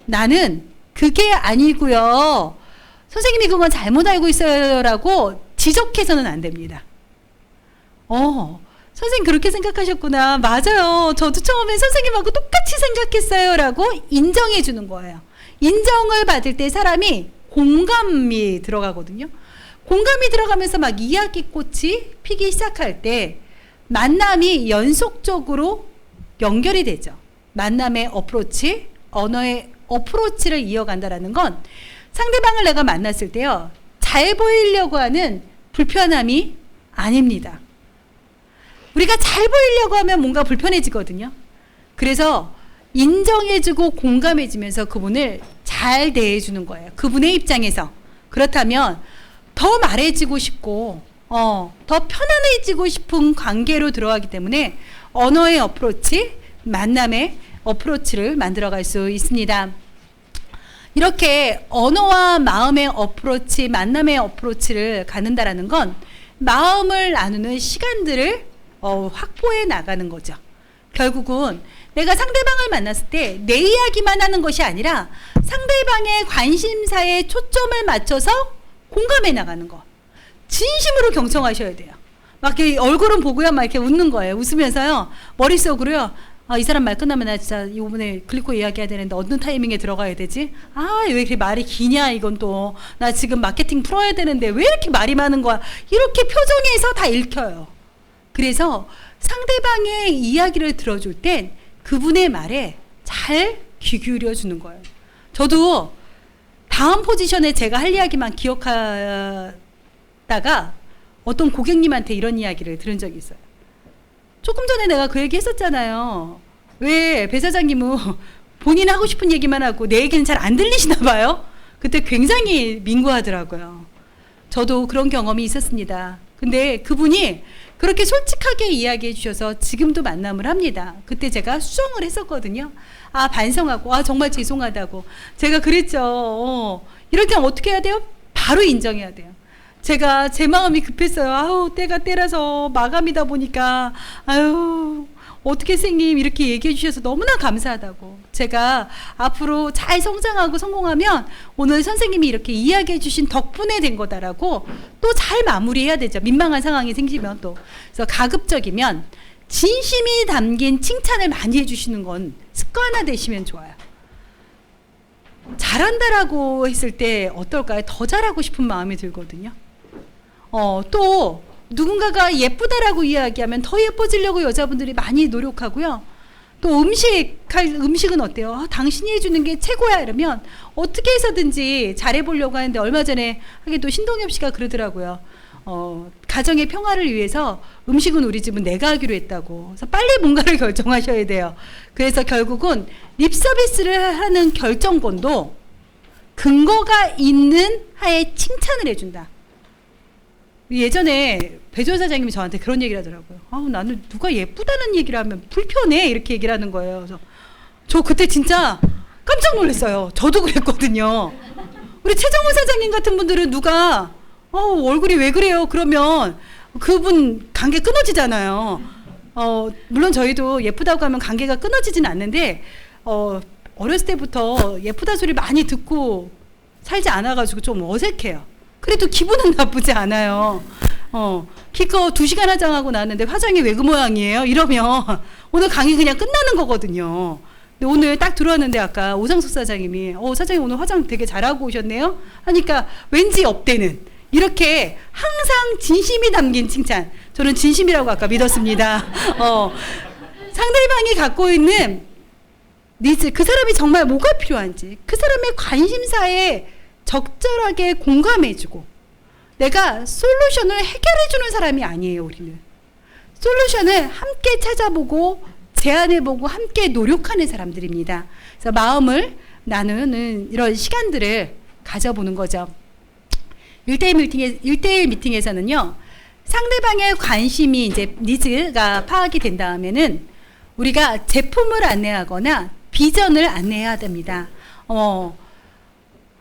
나는 그게 아니고요. 선생님이 그건 잘못 알고 있어요라고 지적해서는 안 됩니다. 선생님 그렇게 생각하셨구나. 맞아요. 저도 처음에 선생님하고 똑같이 생각했어요라고 인정해 주는 거예요. 인정을 받을 때 사람이 공감이 들어가거든요. 공감이 들어가면서 막 이야기꽃이 피기 시작할 때 만남이 연속적으로 연결이 되죠. 만남의 어프로치, 언어의 어프로치를 이어간다라는 건 상대방을 내가 만났을 때요, 잘 보이려고 하는 불편함이 아닙니다. 우리가 잘 보이려고 하면 뭔가 불편해지거든요. 그래서 인정해주고 공감해주면서 그분을 잘 대해주는 거예요. 그분의 입장에서. 그렇다면 더 말해지고 싶고 더 편안해지고 싶은 관계로 들어가기 때문에 언어의 어프로치, 만남의 어프로치를 만들어갈 수 있습니다. 이렇게 언어와 마음의 어프로치, 만남의 어프로치를 갖는다라는 건 마음을 나누는 시간들을 확보해 나가는 거죠. 결국은 내가 상대방을 만났을 때 내 이야기만 하는 것이 아니라 상대방의 관심사에 초점을 맞춰서 공감해 나가는 거. 진심으로 경청하셔야 돼요. 막 이렇게 얼굴은 보고요, 막 이렇게 웃는 거예요. 웃으면서요, 머릿속으로요, 이 사람 말 끝나면 나 진짜 이번에 글리코 이야기해야 되는데 어느 타이밍에 들어가야 되지? 왜 이렇게 말이 기냐, 이건 또. 나 지금 마케팅 풀어야 되는데 왜 이렇게 말이 많은 거야? 이렇게 표정에서 다 읽혀요. 그래서 상대방의 이야기를 들어줄 땐 그분의 말에 잘 귀 기울여 주는 거예요. 저도 다음 포지션에 제가 할 이야기만 기억하다가 어떤 고객님한테 이런 이야기를 들은 적이 있어요. 조금 전에 내가 그 얘기 했었잖아요. 왜 배 사장님은 본인 하고 싶은 얘기만 하고 내 얘기는 잘 안 들리시나 봐요. 그때 굉장히 민구하더라고요. 저도 그런 경험이 있었습니다. 근데 그분이 그렇게 솔직하게 이야기해 주셔서 지금도 만남을 합니다. 그때 제가 수정을 했었거든요. 반성하고 정말 죄송하다고 제가 그랬죠. 이럴 땐 어떻게 해야 돼요? 바로 인정해야 돼요. 제가 제 마음이 급했어요. 때가 때라서 마감이다 보니까 어떻게 선생님 이렇게 얘기해 주셔서 너무나 감사하다고. 제가 앞으로 잘 성장하고 성공하면 오늘 선생님이 이렇게 이야기해 주신 덕분에 된 거다라고 또 잘 마무리해야 되죠. 민망한 상황이 생기면 또. 그래서 가급적이면 진심이 담긴 칭찬을 많이 해주시는 건 습관화 되시면 좋아요. 잘한다라고 했을 때 어떨까요? 더 잘하고 싶은 마음이 들거든요. 또 누군가가 예쁘다라고 이야기하면 더 예뻐지려고 여자분들이 많이 노력하고요. 또 음식은 어때요? 당신이 해주는 게 최고야 이러면 어떻게 해서든지 잘해보려고 하는데 얼마 전에 하긴 또 신동엽 씨가 그러더라고요. 가정의 평화를 위해서 음식은 우리 집은 내가 하기로 했다고. 그래서 빨리 뭔가를 결정하셔야 돼요. 그래서 결국은 립 서비스를 하는 결정권도 근거가 있는 하에 칭찬을 해준다. 예전에 배조 사장님이 저한테 그런 얘기를 하더라고요. 나는 누가 예쁘다는 얘기를 하면 불편해 이렇게 얘기를 하는 거예요. 그래서 저 그때 진짜 깜짝 놀랐어요. 저도 그랬거든요. 우리 최정훈 사장님 같은 분들은 누가 얼굴이 왜 그래요? 그러면 그분 관계 끊어지잖아요. 물론 저희도 예쁘다고 하면 관계가 끊어지진 않는데 어렸을 때부터 예쁘다 소리 많이 듣고 살지 않아가지고 좀 어색해요. 그래도 기분은 나쁘지 않아요. 키커 2시간 화장하고 나왔는데 화장이 왜 그 모양이에요? 이러면 오늘 강의 그냥 끝나는 거거든요. 근데 오늘 딱 들어왔는데 아까 오상숙 사장님이 사장님 오늘 화장 되게 잘하고 오셨네요? 하니까 왠지 업되는 이렇게 항상 진심이 담긴 칭찬. 저는 진심이라고 아까 믿었습니다. 상대방이 갖고 있는 니즈, 그 사람이 정말 뭐가 필요한지, 그 사람의 관심사에 적절하게 공감해주고, 내가 솔루션을 해결해주는 사람이 아니에요, 우리는. 솔루션을 함께 찾아보고, 제안해보고, 함께 노력하는 사람들입니다. 그래서 마음을 나누는 이런 시간들을 가져보는 거죠. 1대1 미팅에서는요, 상대방의 관심이 이제 니즈가 파악이 된 다음에는 우리가 제품을 안내하거나 비전을 안내해야 됩니다.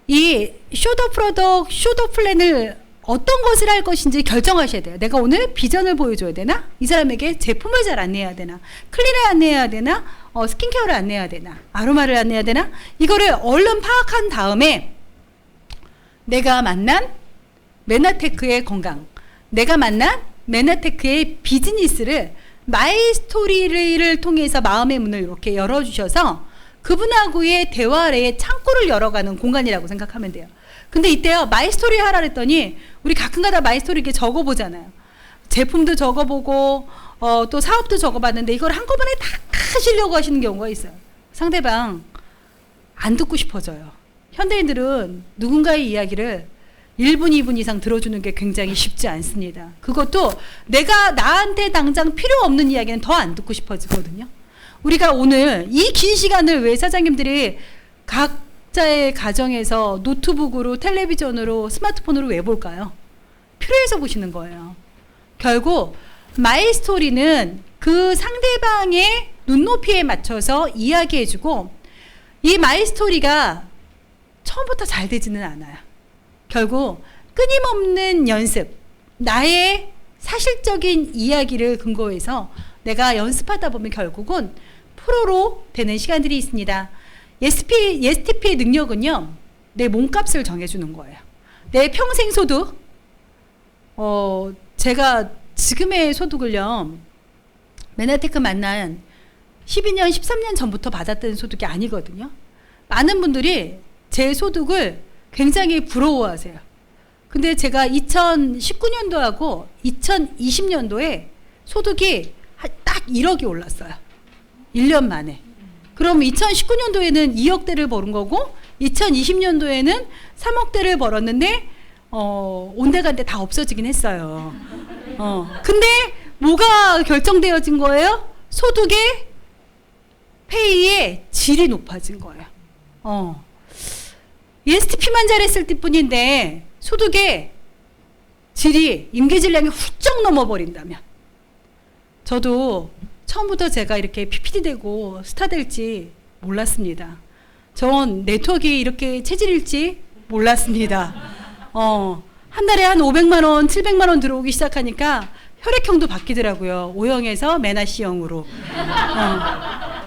이 쇼더 프로덕트, 쇼더 플랜을 어떤 것을 할 것인지 결정하셔야 돼요. 내가 오늘 비전을 보여줘야 되나? 이 사람에게 제품을 잘 안내해야 되나? 클린을 안내해야 되나? 스킨케어를 안내해야 되나? 아로마를 안내해야 되나? 이거를 얼른 파악한 다음에 내가 만난 메나테크의 건강, 내가 만난 메나테크의 비즈니스를 마이 스토리를 통해서 마음의 문을 이렇게 열어주셔서 그분하고의 대화의 창구를 열어가는 공간이라고 생각하면 돼요. 근데 이때요, 마이 스토리 하라 그랬더니 우리 가끔가다 마이 스토리 이렇게 적어보잖아요. 제품도 적어보고 또 사업도 적어봤는데 이걸 한꺼번에 다 하시려고 하시는 경우가 있어요. 상대방 안 듣고 싶어져요. 현대인들은 누군가의 이야기를 1분, 2분 이상 들어주는 게 굉장히 쉽지 않습니다. 그것도 내가 나한테 당장 필요 없는 이야기는 더 안 듣고 싶어지거든요. 우리가 오늘 이 긴 시간을 왜 사장님들이 각자의 가정에서 노트북으로, 텔레비전으로, 스마트폰으로 왜 볼까요? 필요해서 보시는 거예요. 결국 마이 스토리는 그 상대방의 눈높이에 맞춰서 이야기해주고, 이 마이 스토리가 처음부터 잘 되지는 않아요. 결국 끊임없는 연습, 나의 사실적인 이야기를 근거해서 내가 연습하다 보면 결국은 프로로 되는 시간들이 있습니다. ESTP의 능력은요, 내 몸값을 정해주는 거예요. 내 평생 소득, 제가 지금의 소득을요, 메나테크 만난 12년, 13년 전부터 받았던 소득이 아니거든요. 많은 분들이 제 소득을 굉장히 부러워하세요. 근데 제가 2019년도하고 2020년도에 소득이 딱 1억이 올랐어요. 1년 만에. 그럼 2019년도에는 2억대를 버는 거고 2020년도에는 3억대를 벌었는데 온데간데 다 없어지긴 했어요. 근데 뭐가 결정되어진 거예요? 소득의 페이의 질이 높아진 거예요. ESTP만 잘했을 뿐인데 소득의 질이 임계질량이 훌쩍 넘어버린다면, 저도 처음부터 제가 이렇게 PPT 되고 스타 될지 몰랐습니다. 전 네트워크가 이렇게 체질일지 몰랐습니다. 한 달에 한 500만 원, 700만 원 들어오기 시작하니까 혈액형도 바뀌더라고요. O형에서 메나 C형으로.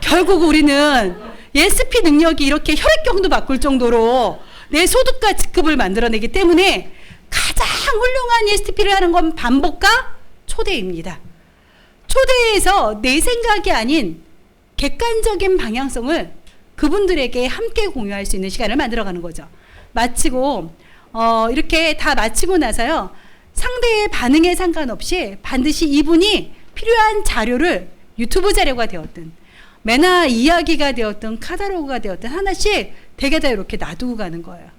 결국 우리는 ESP 능력이 이렇게 혈액형도 바꿀 정도로 내 소득과 직급을 만들어내기 때문에 가장 훌륭한 ESTP를 하는 건 반복과 초대입니다. 초대에서 내 생각이 아닌 객관적인 방향성을 그분들에게 함께 공유할 수 있는 시간을 만들어가는 거죠. 마치고 이렇게 다 마치고 나서요, 상대의 반응에 상관없이 반드시 이분이 필요한 자료를, 유튜브 자료가 되었든 매나 이야기가 되었든 카탈로그가 되었든 하나씩 댁에다 이렇게 놔두고 가는 거예요.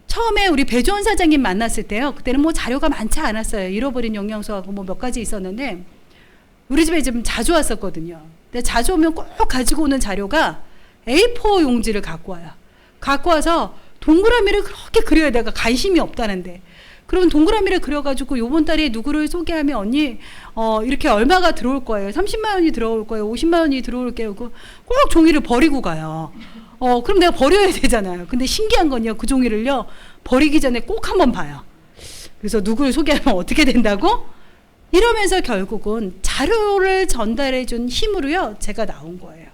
처음에 우리 배주원 사장님 만났을 때요. 그때는 뭐 자료가 많지 않았어요. 잃어버린 영양소하고 뭐 몇 가지 있었는데 우리 집에 좀 자주 왔었거든요. 근데 자주 오면 꼭 가지고 오는 자료가 A4 용지를 갖고 와요. 갖고 와서 동그라미를 그렇게 그려야 내가 관심이 없다는데. 그러면 동그라미를 그려가지고 요번 달에 누구를 소개하면 언니 이렇게 얼마가 들어올 거예요. 30만 원이 들어올 거예요. 50만 원이 들어올 거예요. 꼭 종이를 버리고 가요. 그럼 내가 버려야 되잖아요. 근데 신기한 건요. 그 종이를요. 버리기 전에 꼭 한번 봐요. 그래서 누구를 소개하면 어떻게 된다고? 이러면서 결국은 자료를 전달해 준 힘으로요. 제가 나온 거예요.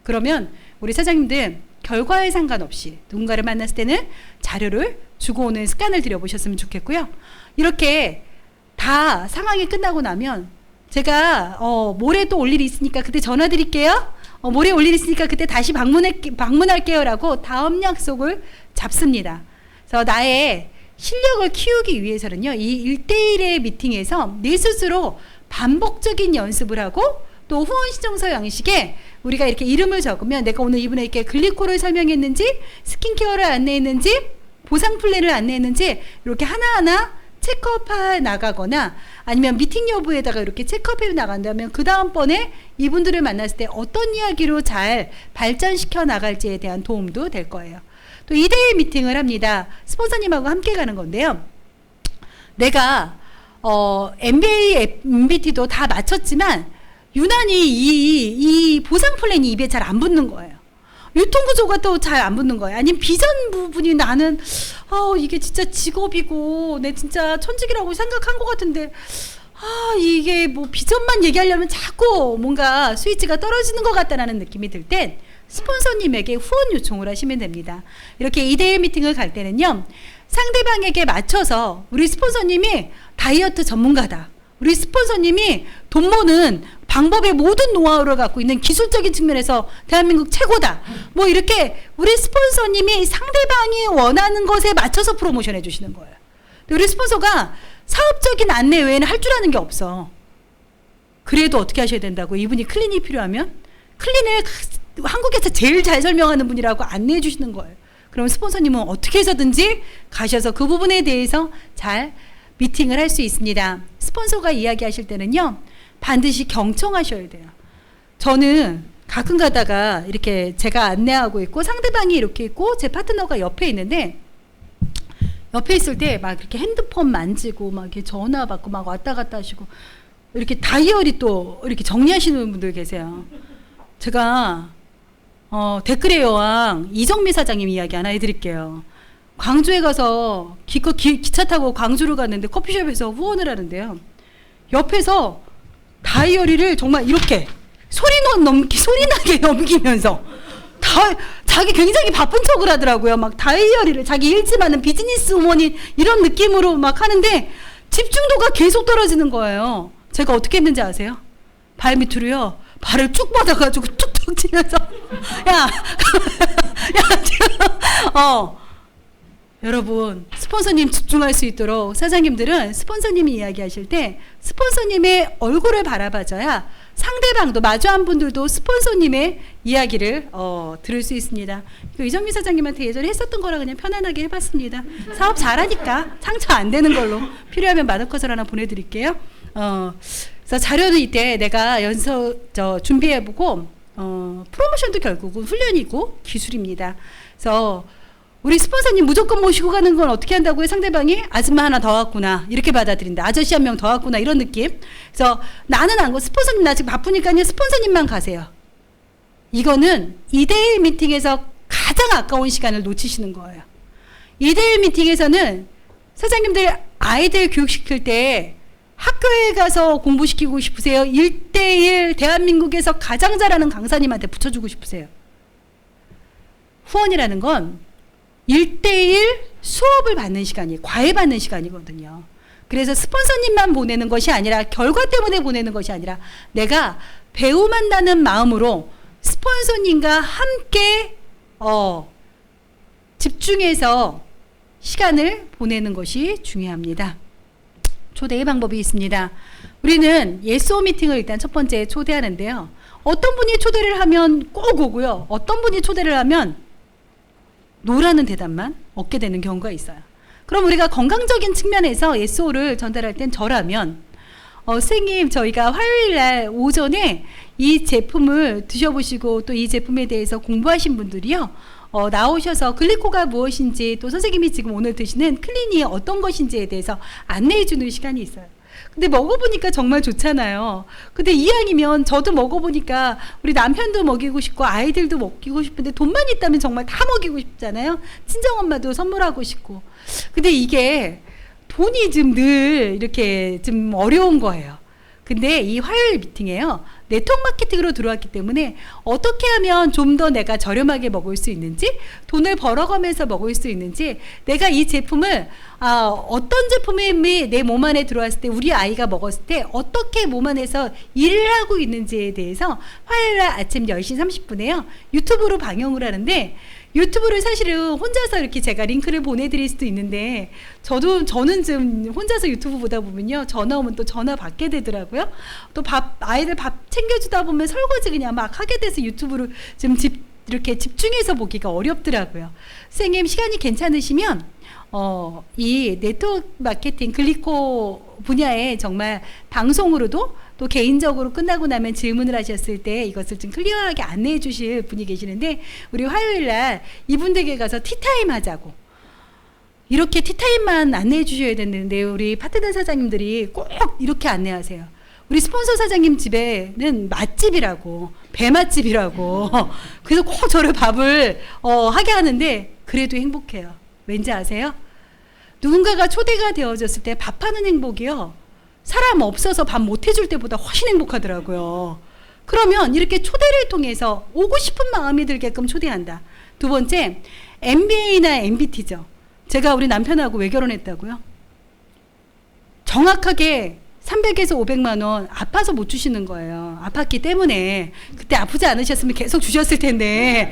그러면 우리 사장님들 결과에 상관없이 누군가를 만났을 때는 자료를 주고 오는 습관을 들여보셨으면 좋겠고요. 이렇게 다 상황이 끝나고 나면 제가 모레 또 올 일이 있으니까 그때 전화 드릴게요. 모레 올 일이 있으니까 그때 다시 방문할게요 라고 다음 약속을 잡습니다. 그래서 나의 실력을 키우기 위해서는요. 이 1대1의 미팅에서 내 스스로 반복적인 연습을 하고 또 후원 신청서 양식에 우리가 이렇게 이름을 적으면 내가 오늘 이분에게 글리코를 설명했는지 스킨케어를 안내했는지 보상 플랜을 안내했는지 이렇게 하나하나 체크업해 나가거나 아니면 미팅 여부에다가 이렇게 체크업해 나간다면 그 다음번에 이분들을 만났을 때 어떤 이야기로 잘 발전시켜 나갈지에 대한 도움도 될 거예요. 또 2대1 미팅을 합니다. 스폰서님하고 함께 가는 건데요. 내가 MBA, MBT도 다 마쳤지만 유난히 이 보상 플랜이 입에 잘 안 붙는 거예요. 유통구조가 또 잘 안 붙는 거예요. 아니면 비전 부분이 나는 이게 진짜 직업이고 내 진짜 천직이라고 생각한 것 같은데 이게 뭐 비전만 얘기하려면 자꾸 뭔가 스위치가 떨어지는 것 같다라는 느낌이 들 땐 스폰서님에게 후원 요청을 하시면 됩니다. 이렇게 2대1 미팅을 갈 때는요. 상대방에게 맞춰서 우리 스폰서님이 다이어트 전문가다. 우리 스폰서님이 돈 버는 방법의 모든 노하우를 갖고 있는 기술적인 측면에서 대한민국 최고다. 뭐 이렇게 우리 스폰서님이 상대방이 원하는 것에 맞춰서 프로모션 해주시는 거예요. 우리 스폰서가 사업적인 안내 외에는 할 줄 아는 게 없어. 그래도 어떻게 하셔야 된다고? 이분이 클린이 필요하면 클린을 한국에서 제일 잘 설명하는 분이라고 안내해 주시는 거예요. 그럼 스폰서님은 어떻게 해서든지 가셔서 그 부분에 대해서 잘 미팅을 할 수 있습니다. 스폰서가 이야기하실 때는요. 반드시 경청하셔야 돼요. 저는 가끔 가다가 이렇게 제가 안내하고 있고 상대방이 이렇게 있고 제 파트너가 옆에 있는데 옆에 있을 때 막 이렇게 핸드폰 만지고 막 이렇게 전화 받고 막 왔다 갔다 하시고 이렇게 다이어리 또 이렇게 정리하시는 분들 계세요. 제가 댓글의 여왕 이정미 사장님 이야기 하나 해드릴게요. 광주에 가서 기껏 기차 타고 광주를 갔는데 커피숍에서 후원을 하는데요. 옆에서 다이어리를 정말 이렇게 소리나게 넘기면서 자기 굉장히 바쁜 척을 하더라고요. 막 다이어리를 자기 일지만은 비즈니스 우먼인 이런 느낌으로 막 하는데 집중도가 계속 떨어지는 거예요. 제가 어떻게 했는지 아세요? 발 밑으로요. 발을 쭉 뻗어가지고 툭툭 치면서 여러분 스폰서님 집중할 수 있도록 사장님들은 스폰서님이 이야기하실 때 스폰서님의 얼굴을 바라봐줘야 상대방도 마주한 분들도 스폰서님의 이야기를 들을 수 있습니다. 이정미 사장님한테 예전에 했었던 거라 그냥 편안하게 해봤습니다. 사업 잘하니까 상처 안 되는 걸로 필요하면 마더컷을 하나 보내드릴게요. 그래서 자료는 이때 내가 준비해보고 프로모션도 결국은 훈련이고 기술입니다. 그래서 우리 스폰서님 무조건 모시고 가는 건 어떻게 한다고요? 상대방이 아줌마 하나 더 왔구나 이렇게 받아들인다. 아저씨 한 명 더 왔구나 이런 느낌. 그래서 나는 안 고 스폰서님 나 지금 바쁘니까요. 스폰서님만 가세요. 이거는 2대1 미팅에서 가장 아까운 시간을 놓치시는 거예요. 2대1 미팅에서는 사장님들 아이들 교육시킬 때 학교에 가서 공부시키고 싶으세요? 1대1 대한민국에서 가장 잘하는 강사님한테 붙여주고 싶으세요? 후원이라는 건 1대1 수업을 받는 시간이 과외 받는 시간이거든요. 그래서 스폰서님만 보내는 것이 아니라 결과 때문에 보내는 것이 아니라 내가 배움한다는 마음으로 스폰서님과 함께 집중해서 시간을 보내는 것이 중요합니다. 초대의 방법이 있습니다. 우리는 예스오 미팅을 일단 첫 번째 초대하는데요. 어떤 분이 초대를 하면 꼭 오고요. 어떤 분이 초대를 하면 노라는 대답만 얻게 되는 경우가 있어요. 그럼 우리가 건강적인 측면에서 SO를 전달할 땐 저라면 선생님 저희가 화요일날 오전에 이 제품을 드셔보시고 또 이 제품에 대해서 공부하신 분들이요. 나오셔서 글리코가 무엇인지 또 선생님이 지금 오늘 드시는 클린이 어떤 것인지에 대해서 안내해 주는 시간이 있어요. 근데 먹어보니까 정말 좋잖아요. 근데 이왕이면 저도 먹어보니까 우리 남편도 먹이고 싶고 아이들도 먹이고 싶은데 돈만 있다면 정말 다 먹이고 싶잖아요. 친정엄마도 선물하고 싶고. 근데 이게 돈이 좀 늘 이렇게 좀 어려운 거예요. 근데 이 화요일 미팅에요. 네트워크 마케팅으로 들어왔기 때문에 어떻게 하면 좀 더 내가 저렴하게 먹을 수 있는지, 돈을 벌어가면서 먹을 수 있는지, 내가 이 제품을 어떤 제품이 내 몸 안에 들어왔을 때 우리 아이가 먹었을 때 어떻게 몸 안에서 일을 하고 있는지에 대해서 화요일날 아침 10시 30분에요. 유튜브로 방영을 하는데 유튜브를 사실은 혼자서 이렇게 제가 링크를 보내드릴 수도 있는데 저는 좀 혼자서 유튜브 보다 보면요. 전화 오면 또 전화 받게 되더라고요. 또 아이들 밥 챙겨주다 보면 설거지 그냥 막 하게 돼서 유튜브를 좀 이렇게 집중해서 보기가 어렵더라고요. 선생님 시간이 괜찮으시면 이 네트워크 마케팅 글리코 분야에 정말 방송으로도 또 개인적으로 끝나고 나면 질문을 하셨을 때 이것을 좀 클리어하게 안내해 주실 분이 계시는데 우리 화요일날 이분들에게 가서 티타임 하자고 이렇게 티타임만 안내해 주셔야 되는데 우리 파트너 사장님들이 꼭 이렇게 안내하세요. 우리 스폰서 사장님 집에는 맛집이라고 배맛집이라고 그래서 꼭 저를 밥을 하게 하는데 그래도 행복해요. 왠지 아세요? 누군가가 초대가 되어졌을 때 밥하는 행복이요. 사람 없어서 밥 못 해줄 때보다 훨씬 행복하더라고요. 그러면 이렇게 초대를 통해서 오고 싶은 마음이 들게끔 초대한다. 두 번째, MBA나 MBT죠. 제가 우리 남편하고 왜 결혼했다고요? 정확하게 300에서 500만 원 아파서 못 주시는 거예요. 아팠기 때문에. 그때 아프지 않으셨으면 계속 주셨을 텐데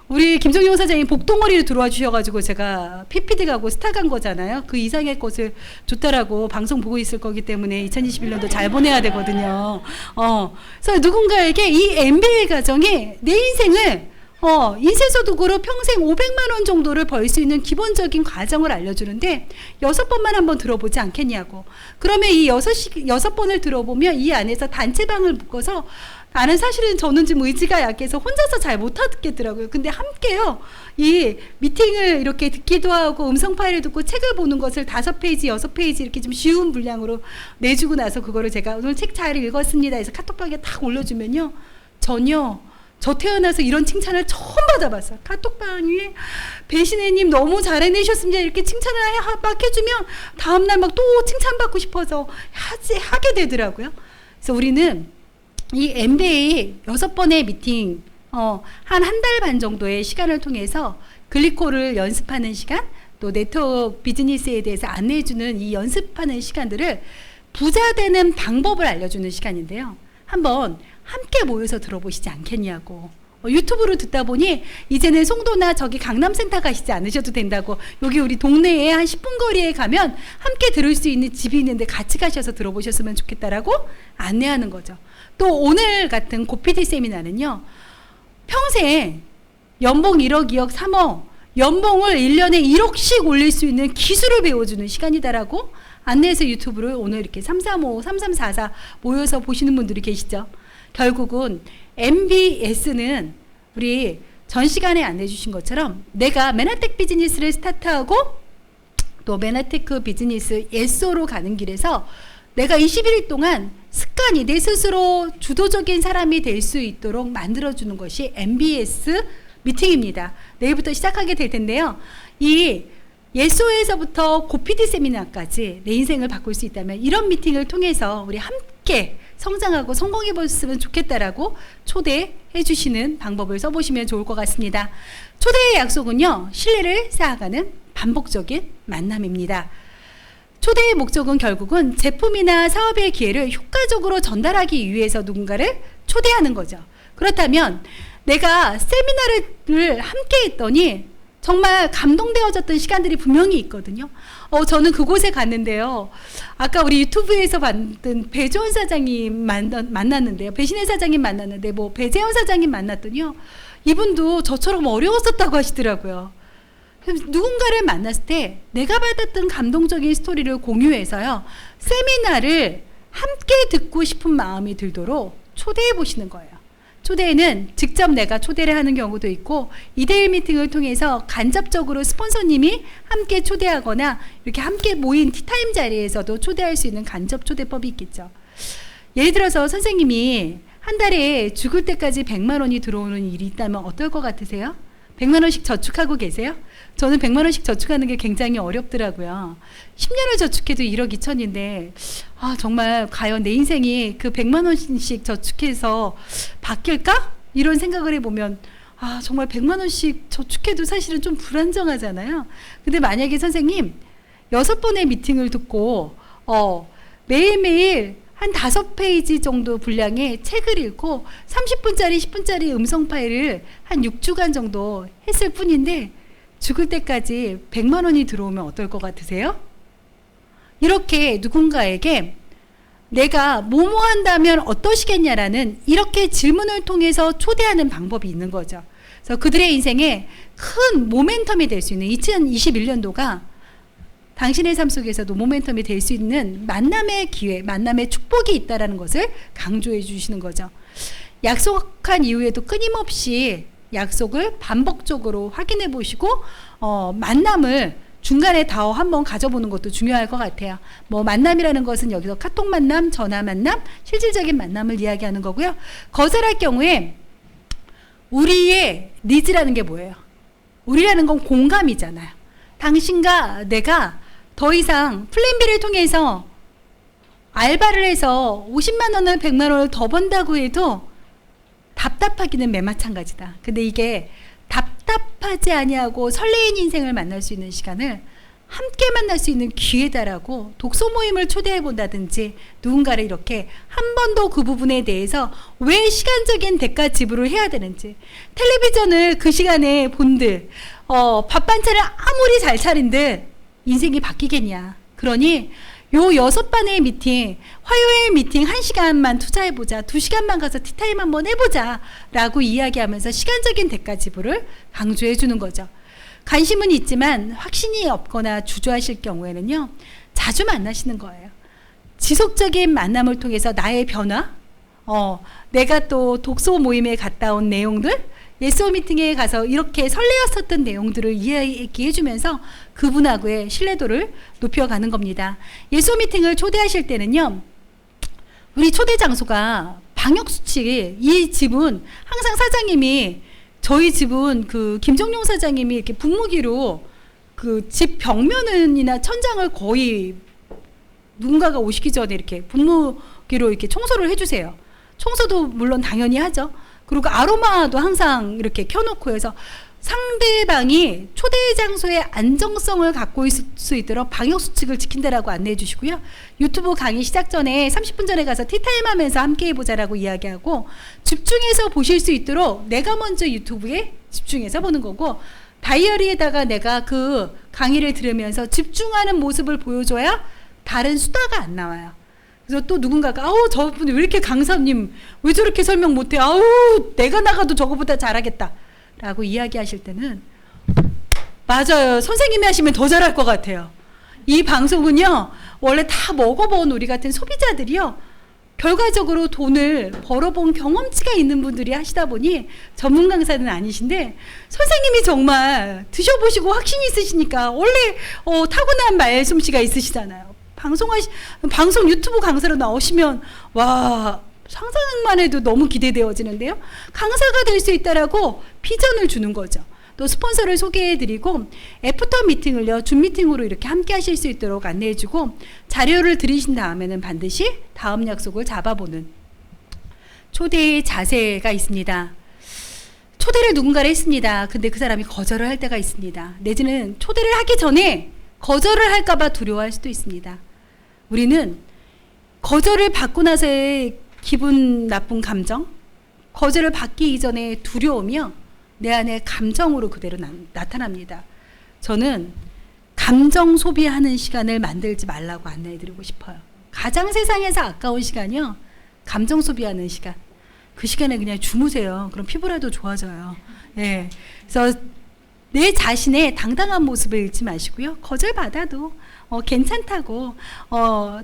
우리 김정용 사장님 복덩어리로 들어와 주셔가지고 제가 PPD 가고 스타 간 거잖아요. 그 이상의 것을 줬다라고 방송 보고 있을 거기 때문에 2021년도 잘 보내야 되거든요. 그래서 누군가에게 이 MBA 과정이 내 인생을 인쇄소득으로 평생 500만 원 정도를 벌 수 있는 기본적인 과정을 알려주는데 6번만 한번 들어보지 않겠냐고. 그러면 이 6번을 들어보면 이 안에서 단체방을 묶어서 나는 사실은 저는 지금 의지가 약해서 혼자서 잘 못하겠더라고요. 근데 함께요. 이 미팅을 이렇게 듣기도 하고 음성 파일을 듣고 책을 보는 것을 5페이지, 6페이지 이렇게 좀 쉬운 분량으로 내주고 나서 그거를 제가 오늘 책 잘 읽었습니다 해서 카톡방에 탁 올려주면요. 전혀 저 태어나서 이런 칭찬을 처음 받아봤어요. 카톡방에 배신혜님 너무 잘 해내셨습니다. 이렇게 칭찬을 막 해주면 다음날 막 또 칭찬받고 싶어서 하게 되더라고요. 그래서 우리는 이 MBA 6번의 미팅 한 달 반 정도의 시간을 통해서 글리코를 연습하는 시간 또 네트워크 비즈니스에 대해서 안내해주는 이 연습하는 시간들을 부자 되는 방법을 알려주는 시간인데요. 한번 함께 모여서 들어보시지 않겠냐고. 유튜브로 듣다 보니 이제는 송도나 저기 강남센터 가시지 않으셔도 된다고. 여기 우리 동네에 한 10분 거리에 가면 함께 들을 수 있는 집이 있는데 같이 가셔서 들어보셨으면 좋겠다라고 안내하는 거죠. 또 오늘 같은 고PD 세미나는요. 평생 연봉 1억, 2억, 3억 연봉을 1년에 1억씩 올릴 수 있는 기술을 배워주는 시간이다라고 안내해서 유튜브를 오늘 이렇게 335, 3344 모여서 보시는 분들이 계시죠. 결국은 MBS는 우리 전 시간에 안내해 주신 것처럼 내가 맨하텍 비즈니스를 스타트하고 또 맨하테크 비즈니스 SO로 가는 길에서 내가 21일 동안 습관이 내 스스로 주도적인 사람이 될 수 있도록 만들어주는 것이 MBS 미팅입니다. 내일부터 시작하게 될 텐데요. 이 예소에서부터 고PD 세미나까지 내 인생을 바꿀 수 있다면 이런 미팅을 통해서 우리 함께 성장하고 성공해 보셨으면 좋겠다라고 초대해 주시는 방법을 써보시면 좋을 것 같습니다. 초대의 약속은요. 신뢰를 쌓아가는 반복적인 만남입니다. 초대의 목적은 결국은 제품이나 사업의 기회를 효과적으로 전달하기 위해서 누군가를 초대하는 거죠. 그렇다면 내가 세미나를 함께 했더니 정말 감동되어졌던 시간들이 분명히 있거든요. 저는 그곳에 갔는데요. 아까 우리 유튜브에서 봤던 배조원 사장님 만났는데요. 배신혜 사장님 만났는데 뭐 배재원 사장님 만났더니요. 이분도 저처럼 어려웠었다고 하시더라고요. 누군가를 만났을 때 내가 받았던 감동적인 스토리를 공유해서요. 세미나를 함께 듣고 싶은 마음이 들도록 초대해 보시는 거예요. 초대에는 직접 내가 초대를 하는 경우도 있고 2대1 미팅을 통해서 간접적으로 스폰서님이 함께 초대하거나 이렇게 함께 모인 티타임 자리에서도 초대할 수 있는 간접 초대법이 있겠죠. 예를 들어서 선생님이 한 달에 죽을 때까지 100만 원이 들어오는 일이 있다면 어떨 것 같으세요? 100만 원씩 저축하고 계세요? 저는 100만 원씩 저축하는 게 굉장히 어렵더라고요. 10년을 저축해도 1억 2천인데 정말 과연 내 인생이 그 100만 원씩 저축해서 바뀔까? 이런 생각을 해보면 정말 100만 원씩 저축해도 사실은 좀 불안정하잖아요. 근데 만약에 선생님 6번의 미팅을 듣고 매일매일 한 5페이지 정도 분량의 책을 읽고 30분짜리 10분짜리 음성 파일을 한 6주간 정도 했을 뿐인데 죽을 때까지 100만 원이 들어오면 어떨 것 같으세요? 이렇게 누군가에게 내가 뭐뭐 한다면 어떠시겠냐라는 이렇게 질문을 통해서 초대하는 방법이 있는 거죠. 그래서 그들의 인생에 큰 모멘텀이 될 수 있는 2021년도가 당신의 삶 속에서도 모멘텀이 될 수 있는 만남의 기회, 만남의 축복이 있다는 것을 강조해 주시는 거죠. 약속한 이후에도 끊임없이 약속을 반복적으로 확인해 보시고 만남을 중간에 다 한번 가져보는 것도 중요할 것 같아요. 뭐 만남이라는 것은 여기서 카톡 만남, 전화 만남, 실질적인 만남을 이야기하는 거고요. 거절할 경우에 우리의 니즈라는 게 뭐예요? 우리라는 건 공감이잖아요. 당신과 내가 더 이상 플랜 B를 통해서 알바를 해서 50만 원을 100만 원을 더 번다고 해도 답답하기는 매마찬가지다. 근데 이게 답답하지 아니하고 설레인 인생을 만날 수 있는 시간을 함께 만날 수 있는 기회다라고 독서 모임을 초대해 본다든지 누군가를 이렇게 한 번 더 그 부분에 대해서 왜 시간적인 대가 지불을 해야 되는지, 텔레비전을 그 시간에 본들 밥 반찬을 아무리 잘 차린들 인생이 바뀌겠냐. 그러니 요 6번의 미팅, 화요일 미팅 1시간만 투자해보자, 2시간만 가서 티타임 한번 해보자 라고 이야기하면서 시간적인 대가 지불을 강조해주는 거죠. 관심은 있지만 확신이 없거나 주저하실 경우에는요, 자주 만나시는 거예요. 지속적인 만남을 통해서 나의 변화, 내가 또 독서 모임에 갔다 온 내용들, 예스오 미팅에 가서 이렇게 설레었었던 내용들을 이야기해주면서 그분하고의 신뢰도를 높여가는 겁니다. 예스오 미팅을 초대하실 때는요, 우리 초대 장소가 방역수칙, 이 집은 항상 사장님이, 저희 집은 그 김정용 사장님이 이렇게 분무기로 그 집 벽면이나 천장을 거의 누군가가 오시기 전에 이렇게 분무기로 이렇게 청소를 해주세요. 청소도 물론 당연히 하죠. 그리고 아로마도 항상 이렇게 켜놓고 해서 상대방이 초대 장소의 안정성을 갖고 있을 수 있도록 방역수칙을 지킨다라고 안내해 주시고요. 유튜브 강의 시작 전에 30분 전에 가서 티타임 하면서 함께 해보자라고 이야기하고, 집중해서 보실 수 있도록 내가 먼저 유튜브에 집중해서 보는 거고, 다이어리에다가 내가 그 강의를 들으면서 집중하는 모습을 보여줘야 다른 수다가 안 나와요. 그래서 또 누군가가 저분이 왜 이렇게 강사님 왜 저렇게 설명 못해, 내가 나가도 저거보다 잘하겠다 라고 이야기하실 때는 맞아요, 선생님이 하시면 더 잘할 것 같아요. 이 방송은요, 원래 다 먹어본 우리 같은 소비자들이요, 결과적으로 돈을 벌어본 경험치가 있는 분들이 하시다 보니 전문 강사는 아니신데, 선생님이 정말 드셔보시고 확신이 있으시니까 원래 타고난 말솜씨가 있으시잖아요. 방송 유튜브 강사로 나오시면 와, 상상만 해도 너무 기대되어지는데요. 강사가 될 수 있다라고 비전을 주는 거죠. 또 스폰서를 소개해드리고 애프터 미팅을요, 줌 미팅으로 이렇게 함께 하실 수 있도록 안내해주고, 자료를 들으신 다음에는 반드시 다음 약속을 잡아보는 초대의 자세가 있습니다. 초대를 누군가를 했습니다. 근데 그 사람이 거절을 할 때가 있습니다. 내지는 초대를 하기 전에 거절을 할까봐 두려워할 수도 있습니다. 우리는 거절을 받고 나서의 기분 나쁜 감정, 거절을 받기 이전에 두려움이요, 내 안에 감정으로 그대로 나타납니다. 저는 감정 소비하는 시간을 만들지 말라고 안내해드리고 싶어요. 가장 세상에서 아까운 시간이요, 감정 소비하는 시간. 그 시간에 그냥 주무세요. 그럼 피부라도 좋아져요. 예. 그래서 내 자신의 당당한 모습을 잃지 마시고요. 거절받아도 괜찮다고,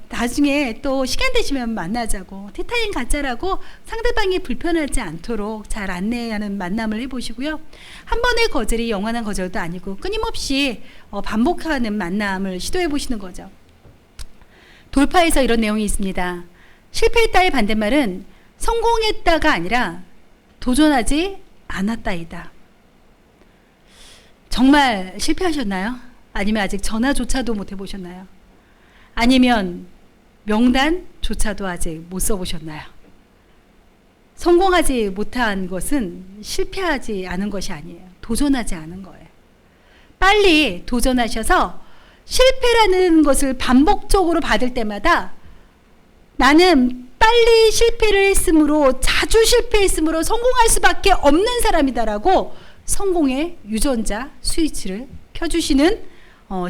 나중에 또 시간 되시면 만나자고, 티타임 갖자라고 상대방이 불편하지 않도록 잘 안내하는 만남을 해보시고요. 한 번의 거절이 영원한 거절도 아니고 끊임없이 반복하는 만남을 시도해 보시는 거죠. 돌파에서 이런 내용이 있습니다. 실패했다의 반대말은 성공했다가 아니라 도전하지 않았다이다. 정말 실패하셨나요? 아니면 아직 전화조차도 못 해보셨나요? 아니면 명단조차도 아직 못 써보셨나요? 성공하지 못한 것은 실패하지 않은 것이 아니에요. 도전하지 않은 거예요. 빨리 도전하셔서 실패라는 것을 반복적으로 받을 때마다 나는 빨리 실패를 했으므로, 자주 실패했으므로 성공할 수밖에 없는 사람이다라고 성공의 유전자 스위치를 켜주시는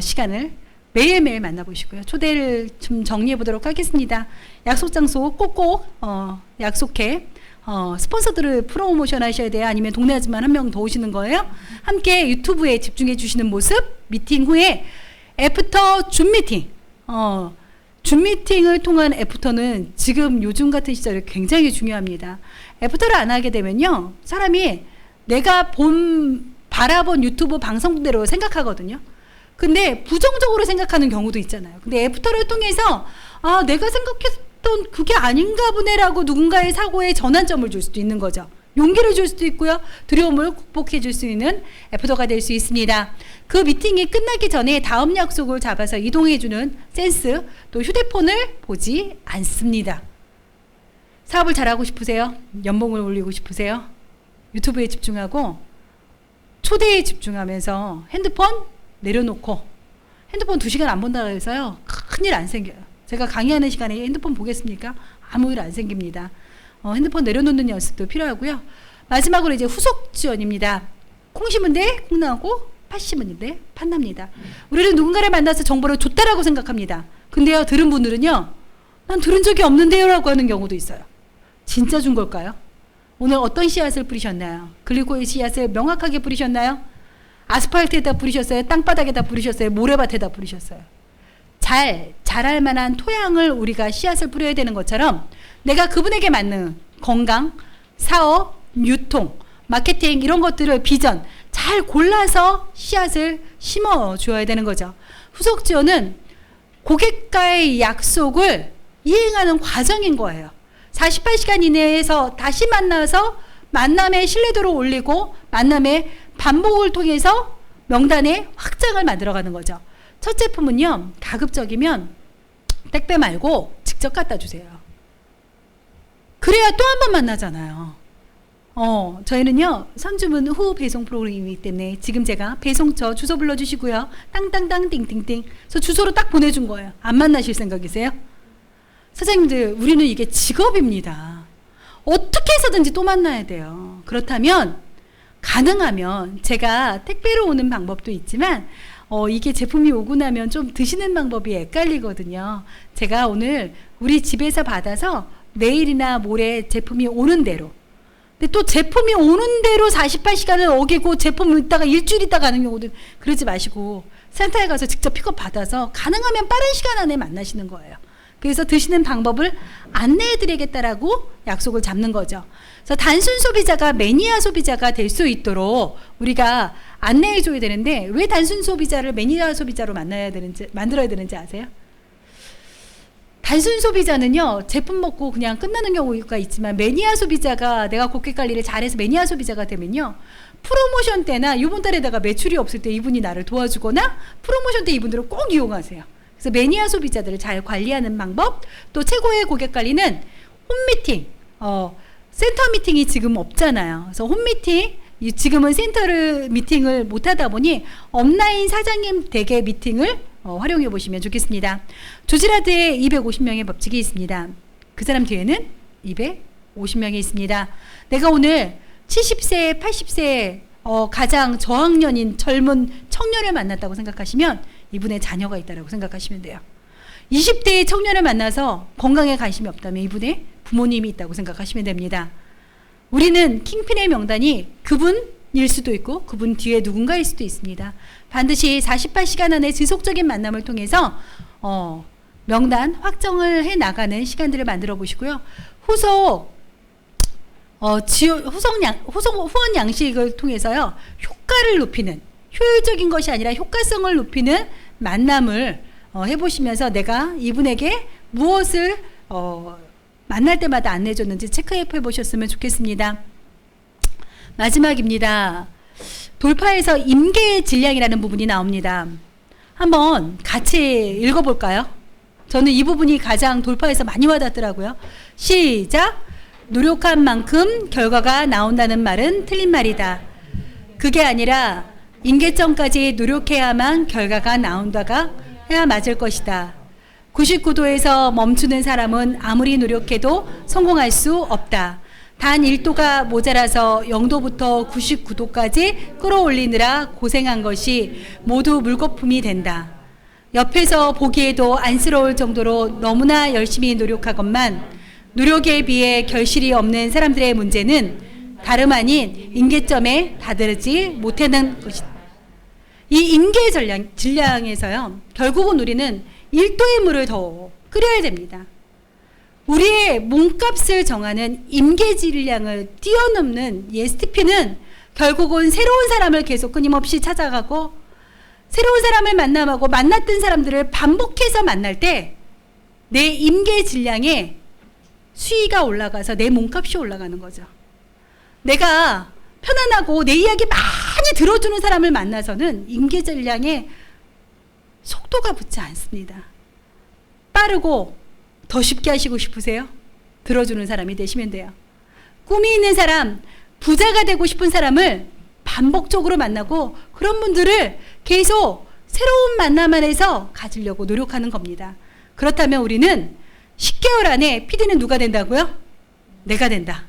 시간을 매일매일 만나보시고요. 초대를 좀 정리해 보도록 하겠습니다. 약속 장소 꼭꼭 약속해. 스폰서들을 프로모션 하셔야 돼요? 아니면 동네 아줌마 한 명 더 오시는 거예요? 함께 유튜브에 집중해 주시는 모습, 미팅 후에 애프터 줌 미팅. 줌 미팅을 통한 애프터는 지금 요즘 같은 시절에 굉장히 중요합니다. 애프터를 안 하게 되면요, 사람이 내가 바라본 유튜브 방송대로 생각하거든요. 근데 부정적으로 생각하는 경우도 있잖아요. 근데 애프터를 통해서 내가 생각했던 그게 아닌가 보네라고 누군가의 사고에 전환점을 줄 수도 있는 거죠. 용기를 줄 수도 있고요. 두려움을 극복해 줄 수 있는 애프터가 될 수 있습니다. 그 미팅이 끝나기 전에 다음 약속을 잡아서 이동해 주는 센스, 또 휴대폰을 보지 않습니다. 사업을 잘하고 싶으세요? 연봉을 올리고 싶으세요? 유튜브에 집중하고 초대에 집중하면서 핸드폰 내려놓고, 핸드폰 2시간 안 본다고 해서요 큰일 안 생겨요. 제가 강의하는 시간에 핸드폰 보겠습니까? 아무 일 안 생깁니다. 핸드폰 내려놓는 연습도 필요하고요. 마지막으로 이제 후속 지원입니다. 콩 심은 데 콩 나오고 팥 심은 데 팥 납니다. 우리는 누군가를 만나서 정보를 줬다라고 생각합니다. 근데요, 들은 분들은요, 난 들은 적이 없는데요 라고 하는 경우도 있어요. 진짜 준 걸까요? 오늘 어떤 씨앗을 뿌리셨나요? 글리코의 씨앗을 명확하게 뿌리셨나요? 아스팔트에다 뿌리셨어요? 땅바닥에다 뿌리셨어요? 모래밭에다 뿌리셨어요? 자랄 만한 토양을 우리가 씨앗을 뿌려야 되는 것처럼 내가 그분에게 맞는 건강, 사업, 유통, 마케팅 이런 것들을 비전 잘 골라서 씨앗을 심어 주어야 되는 거죠. 후속 지원은 고객과의 약속을 이행하는 과정인 거예요. 48시간 이내에서 다시 만나서 만남의 신뢰도를 올리고 만남의 반복을 통해서 명단의 확장을 만들어가는 거죠. 첫 제품은요, 가급적이면 택배 말고 직접 갖다 주세요. 그래야 또 한 번 만나잖아요. 저희는요, 선주문 후 배송 프로그램이기 때문에 지금 제가 배송처 주소 불러주시고요. 땅땅땅 띵띵띵. 그래서 주소로 딱 보내준 거예요. 안 만나실 생각이세요? 사장님들, 우리는 이게 직업입니다. 어떻게 해서든지 또 만나야 돼요. 그렇다면 가능하면 제가 택배로 오는 방법도 있지만 이게 제품이 오고 나면 좀 드시는 방법이 헷갈리거든요. 제가 오늘 우리 집에서 받아서 내일이나 모레 제품이 오는 대로, 근데 또 제품이 오는 대로 48시간을 어기고 제품 있다가 일주일 있다가 가는 경우도, 그러지 마시고 센터에 가서 직접 픽업 받아서 가능하면 빠른 시간 안에 만나시는 거예요. 그래서 드시는 방법을 안내해 드리겠다라고 약속을 잡는 거죠. 그래서 단순 소비자가 매니아 소비자가 될 수 있도록 우리가 안내해 줘야 되는데, 왜 단순 소비자를 매니아 소비자로 만들어야 되는지 아세요? 단순 소비자는요, 제품 먹고 그냥 끝나는 경우가 있지만, 매니아 소비자가 내가 고객 관리를 잘해서 매니아 소비자가 되면요, 프로모션 때나 이번 달에다가 매출이 없을 때 이분이 나를 도와주거나 프로모션 때 이분들을 꼭 이용하세요. 그래서 매니아 소비자들을 잘 관리하는 방법, 또 최고의 고객 관리는 홈미팅, 센터 미팅이 지금 없잖아요. 그래서 홈미팅, 지금은 센터를 미팅을 못 하다 보니 온라인 사장님 댁의 미팅을 활용해 보시면 좋겠습니다. 조지라드에 250명의 법칙이 있습니다. 그 사람 뒤에는 250명이 있습니다. 내가 오늘 70세, 80세 가장 저학년인 젊은 청년을 만났다고 생각하시면 이분의 자녀가 있다고 생각하시면 돼요. 20대의 청년을 만나서 건강에 관심이 없다면 이분의 부모님이 있다고 생각하시면 됩니다. 우리는 킹핀의 명단이 그분일 수도 있고 그분 뒤에 누군가일 수도 있습니다. 반드시 48시간 안에 지속적인 만남을 통해서 명단 확정을 해 나가는 시간들을 만들어 보시고요. 후원 양식을 통해서요, 효과를 높이는, 효율적인 것이 아니라 효과성을 높이는 만남을 해보시면서 내가 이분에게 무엇을 만날 때마다 안내해줬는지 체크해 보셨으면 좋겠습니다. 마지막입니다. 돌파에서 임계의 질량이라는 부분이 나옵니다. 한번 같이 읽어볼까요? 저는 이 부분이 가장 돌파에서 많이 와닿더라고요. 시작! 노력한 만큼 결과가 나온다는 말은 틀린 말이다. 그게 아니라 임계점까지 노력해야만 결과가 나온다가 해야 맞을 것이다. 99도에서 멈추는 사람은 아무리 노력해도 성공할 수 없다. 단 1도가 모자라서 0도부터 99도까지 끌어올리느라 고생한 것이 모두 물거품이 된다. 옆에서 보기에도 안쓰러울 정도로 너무나 열심히 노력하건만 노력에 비해 결실이 없는 사람들의 문제는 다름 아닌 임계점에 다다르지 못하는 것이다. 이 임계 질량에서요, 결국은 우리는 1도의 물을 더 끓여야 됩니다. 우리의 몸값을 정하는 임계 질량을 뛰어넘는 ESTP는 결국은 새로운 사람을 계속 끊임없이 찾아가고 새로운 사람을 만나고 만났던 사람들을 반복해서 만날 때 내 임계 질량에 수위가 올라가서 내 몸값이 올라가는 거죠. 내가 편안하고 내 이야기 많이 들어주는 사람을 만나서는 임계 질량에 속도가 붙지 않습니다. 빠르고 더 쉽게 하시고 싶으세요? 들어주는 사람이 되시면 돼요. 꿈이 있는 사람, 부자가 되고 싶은 사람을 반복적으로 만나고 그런 분들을 계속 새로운 만남 안에서 가지려고 노력하는 겁니다. 그렇다면 우리는 10개월 안에 PD는 누가 된다고요? 내가 된다.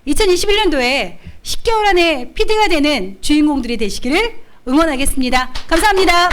2021년도에 10개월 안에 PD가 되는 주인공들이 되시기를 응원하겠습니다. 감사합니다.